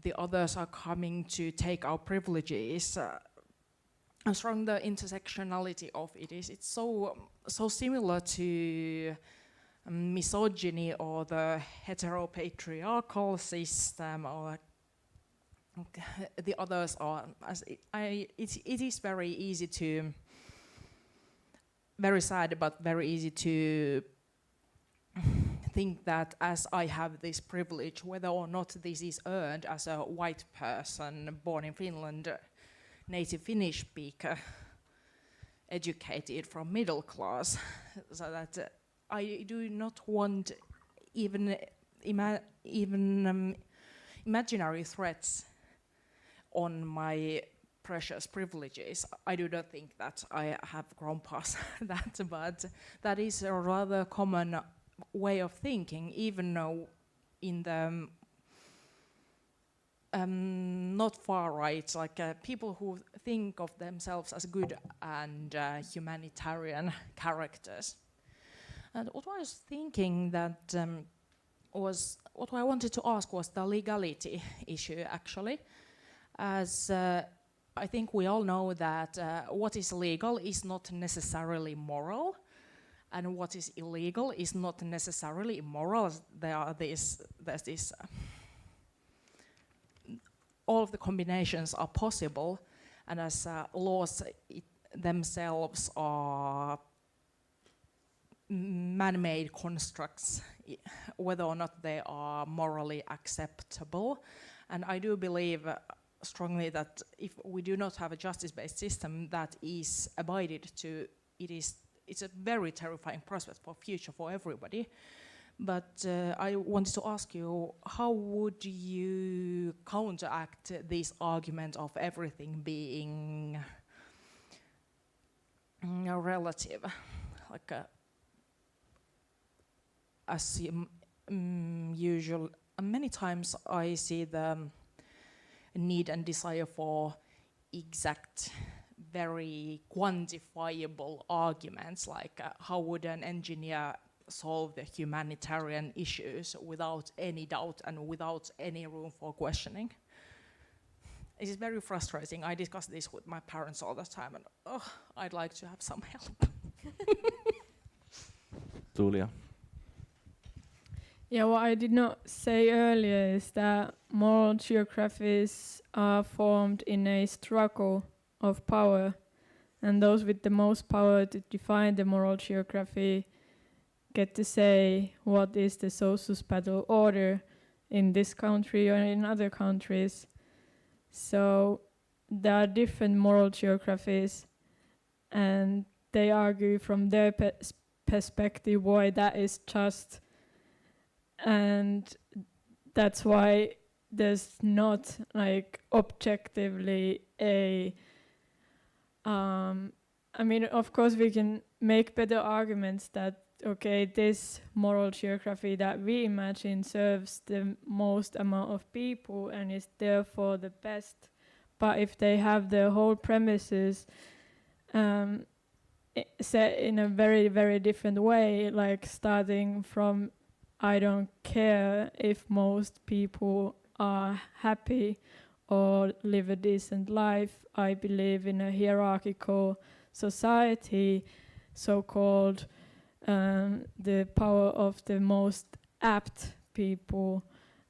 the others are coming to take our privileges. How strong the intersectionality of it is. It's so similar to misogyny or the heteropatriarchal system, or the others are. It is very easy to, very sad, but very easy to think that as I have this privilege, whether or not this is earned as a white person born in Finland, native Finnish speaker, educated from middle class, so that I do not want even imaginary threats on my precious privileges. I do not think that I have grown past that, but that is a rather common way of thinking, even though in the not far right, like people who think of themselves as good and humanitarian characters. And what I was thinking that was, what I wanted to ask was the legality issue actually, as I think we all know that what is legal is not necessarily moral, and what is illegal is not necessarily immoral. There's this, all of the combinations are possible, and as laws themselves are man-made constructs, whether or not they are morally acceptable. And I do believe strongly that if we do not have a justice-based system that is abided to, it's a very terrifying prospect for future for everybody. But I wanted to ask you, how would you counteract this argument of everything being relative? Like as usual, many times I see the need and desire for exact, very quantifiable arguments, like how would an engineer solve the humanitarian issues without any doubt and without any room for questioning. It is very frustrating. I discuss this with my parents all the time, and I'd like to have some help. Tuulia. Yeah, what I did not say earlier is that moral geographies are formed in a struggle of power, and those with the most power to define the moral geography get to say what is the socio-spatial order in this country or in other countries. So there are different moral geographies, and they argue from their perspective why that is just. And that's why there's not like objectively a I mean, of course we can make better arguments that okay, this moral geography that we imagine serves the most amount of people and is therefore the best. But if they have the whole premises set in a very, very different way, like starting from I don't care if most people are happy or live a decent life. I believe in a hierarchical society, so-called the power of the most apt people,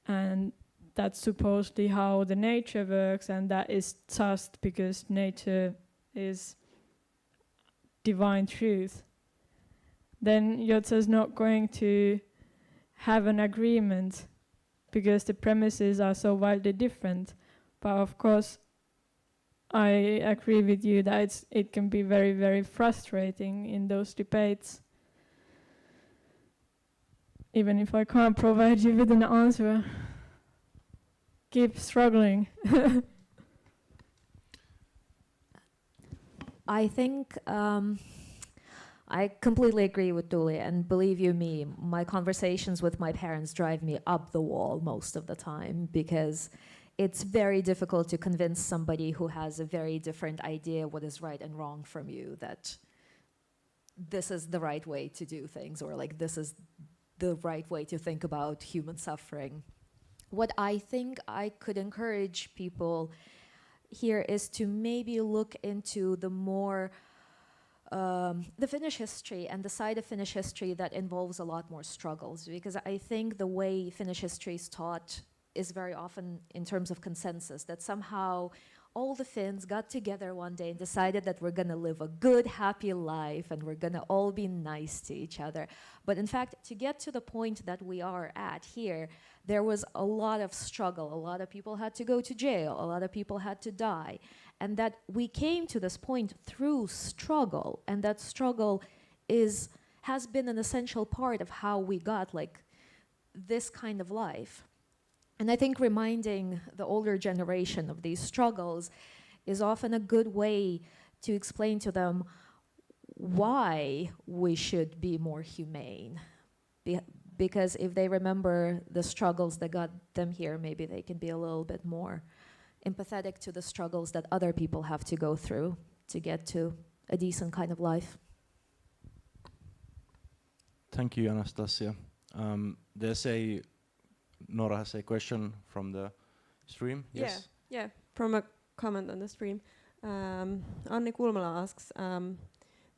and that's supposedly how the nature works, and that is just because nature is divine truth. Then you're just not going to have an agreement because the premises are so wildly different. But of course, I agree with you that it can be very, very frustrating in those debates. Even if I can't provide you with an answer, keep struggling. I think I completely agree with Tuulia, and believe you me, my conversations with my parents drive me up the wall most of the time, because it's very difficult to convince somebody who has a very different idea what is right and wrong from you that this is the right way to do things, or like this is the right way to think about human suffering. What I think I could encourage people here is to maybe look into the more the Finnish history and the side of Finnish history that involves a lot more struggles, because I think the way Finnish history is taught is very often in terms of consensus, that somehow all the Finns got together one day and decided that we're gonna live a good, happy life and we're gonna all be nice to each other. But in fact, to get to the point that we are at here, there was a lot of struggle. A lot of people had to go to jail. A lot of people had to die. And that we came to this point through struggle, and that struggle has been an essential part of how we got like this kind of life. And I think reminding the older generation of these struggles is often a good way to explain to them why we should be more humane. Because if they remember the struggles that got them here, maybe they can be a little bit more empathetic to the struggles that other people have to go through to get to a decent kind of life. Thank you, Anastasia. Nora has a question from the stream. Yes. Yeah, from a comment on the stream. Anni Kulmala asks,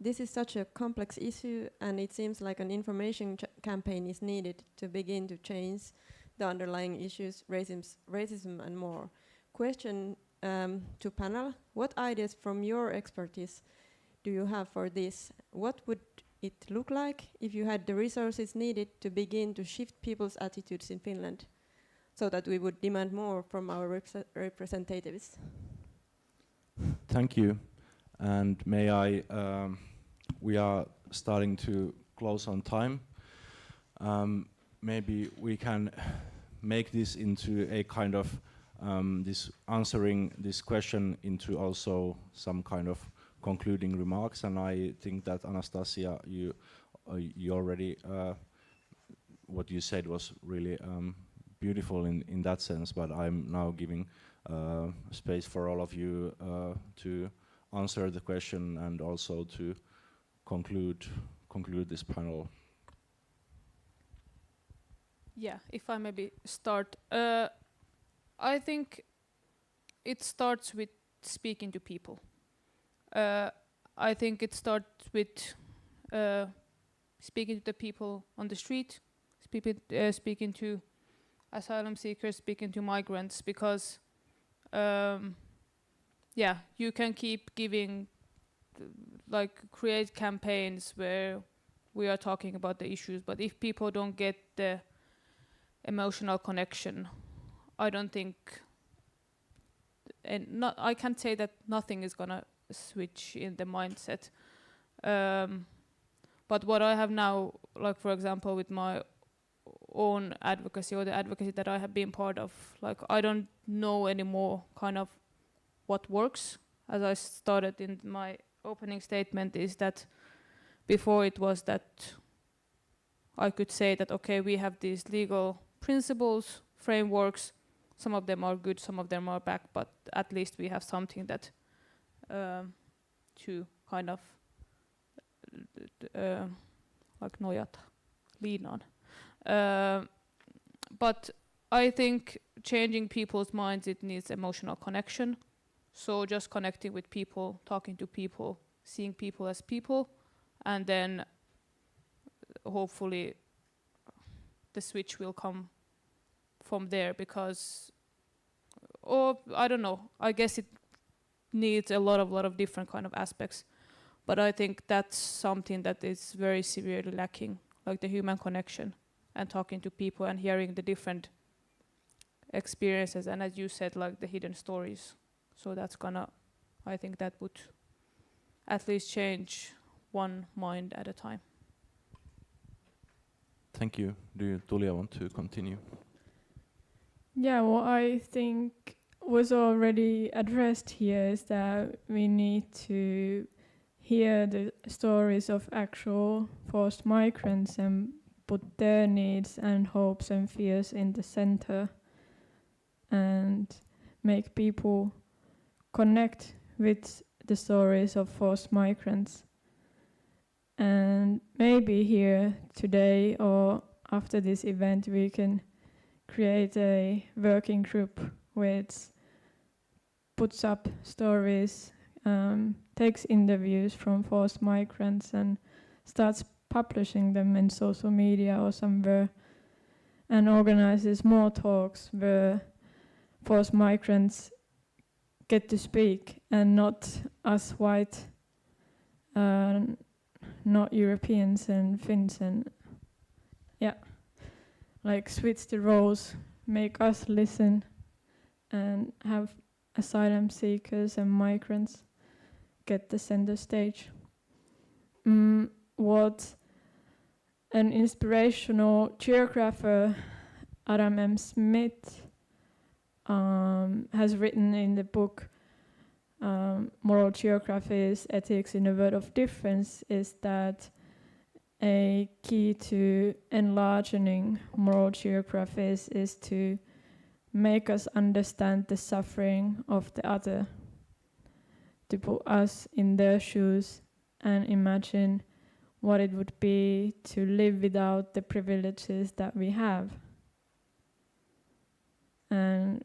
this is such a complex issue, and it seems like an information campaign is needed to begin to change the underlying issues, racism and more. Question to panel, what ideas from your expertise do you have for this? What would it look like if you had the resources needed to begin to shift people's attitudes in Finland so that we would demand more from our representatives? Thank you. And may I, we are starting to close on time. Maybe we can make this into a kind of answering this question into also some kind of concluding remarks. And I think that Anastasia, you already, what you said was really beautiful in that sense, but I'm now giving space for all of you to answer the question and also to conclude this panel. Yeah, if I maybe start. I think it starts with speaking to people. I think it starts with speaking to the people on the street, speaking to asylum seekers, speaking to migrants, because you can keep giving, create campaigns where we are talking about the issues, but if people don't get the emotional connection, I don't think, I can't say that nothing is gonna switch in the mindset. But what I have now, for example, with my own advocacy or the advocacy that I have been part of, I don't know anymore kind of what works. As I started in my opening statement, is that before it was that I could say that, okay, we have these legal principles, frameworks, some of them are good, some of them are bad, but at least we have something that to kind of nojata, lean on. But I think changing people's minds, it needs emotional connection. So just connecting with people, talking to people, seeing people as people, and then hopefully the switch will come from there, because, or I don't know, I guess it needs a lot of different kind of aspects, but I think that's something that is very severely lacking, like the human connection and talking to people and hearing the different experiences, and as you said, like the hidden stories. So that's gonna, I think that would at least change one mind at a time. Thank you. Do you, Tuulia, want to continue? Yeah, what I think was already addressed here is that we need to hear the stories of actual forced migrants and put their needs and hopes and fears in the center and make people connect with the stories of forced migrants. And maybe here today or after this event we can create a working group which puts up stories, takes interviews from forced migrants and starts publishing them in social media or somewhere, and organizes more talks where forced migrants get to speak, and not us white, not Europeans and Finns, and switch the roles, make us listen and have asylum seekers and migrants get the center stage. What an inspirational geographer, Adam M. Smith, has written in the book moral geographies, ethics in a word of difference, is that a key to enlarging moral geographies is to make us understand the suffering of the other, to put us in their shoes and imagine what it would be to live without the privileges that we have. And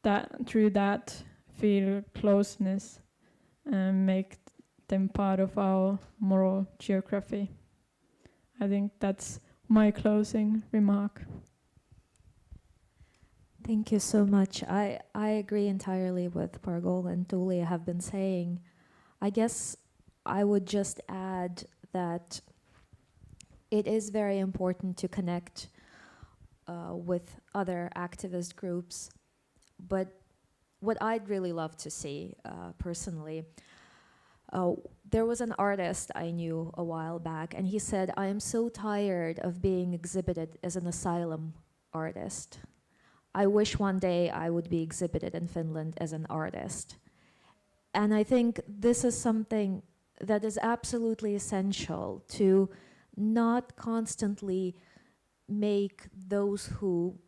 that through that feel closeness and make them part of our moral geography. I think that's my closing remark. Thank you so much. I agree entirely with Pargol and Tuulia have been saying. I guess I would just add that it is very important to connect with other activist groups, but what I'd really love to see personally, there was an artist I knew a while back, and he said, "I am so tired of being exhibited as an asylum artist. I wish one day I would be exhibited in Finland as an artist." And I think this is something that is absolutely essential, to not constantly make those who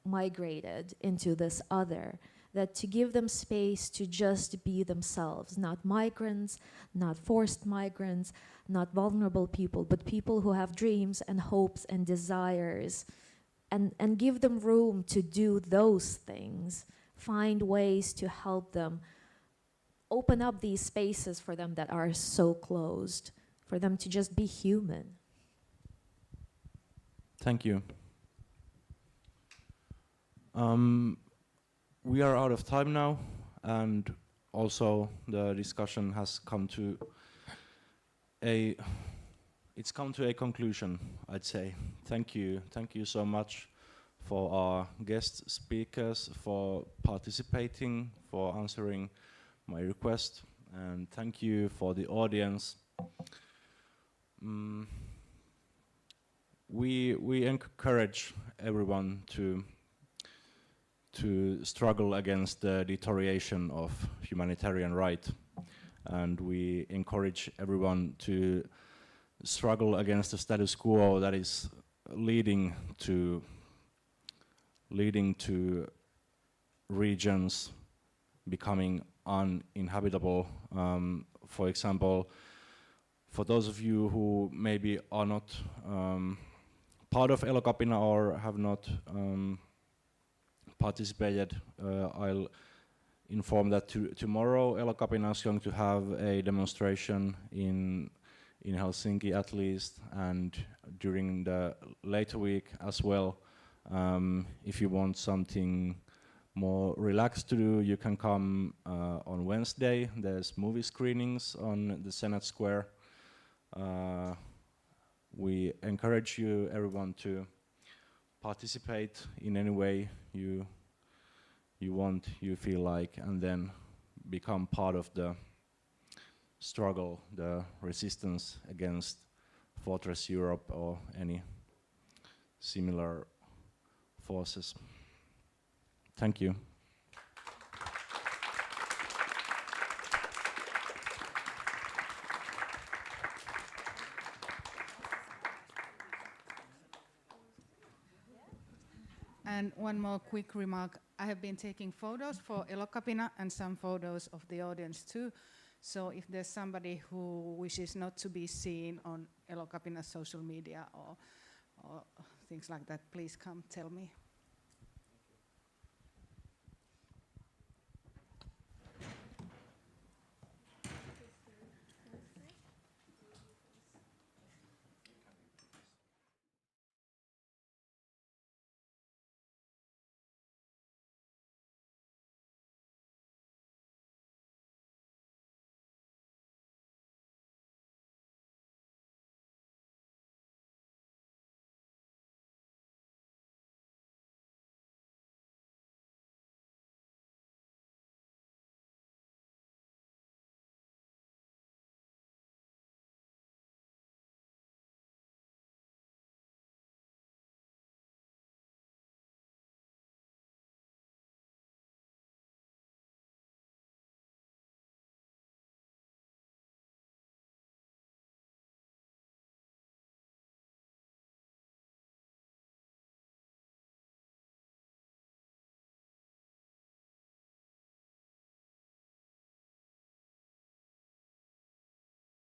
migrated into this other, that to give them space to just be themselves, not migrants, not forced migrants, not vulnerable people, but people who have dreams and hopes and desires, and give them room to do those things, find ways to help them, open up these spaces for them that are so closed, for them to just be human. Thank you. We are out of time now, and also the discussion has come to a conclusion, I'd say. Thank you so much for our guest speakers, for participating, for answering my request, and thank you for the audience. We encourage everyone to struggle against the deterioration of humanitarian right, and we encourage everyone to struggle against the status quo that is leading to regions becoming uninhabitable. For example, for those of you who maybe are not part of Elokapina or have not participated, I'll inform that tomorrow Elokapina is going to have a demonstration in Helsinki at least, and during the later week as well. If you want something more relaxed to do, you can come on Wednesday. There's movie screenings on the Senate Square. We encourage you, everyone, to participate in any way you want, you feel like, and then become part of the struggle, the resistance against Fortress Europe or any similar forces. Thank you. And one more quick remark. I have been taking photos for Elokapina and some photos of the audience too. So if there's somebody who wishes not to be seen on Elokapina's social media or things like that, please come tell me.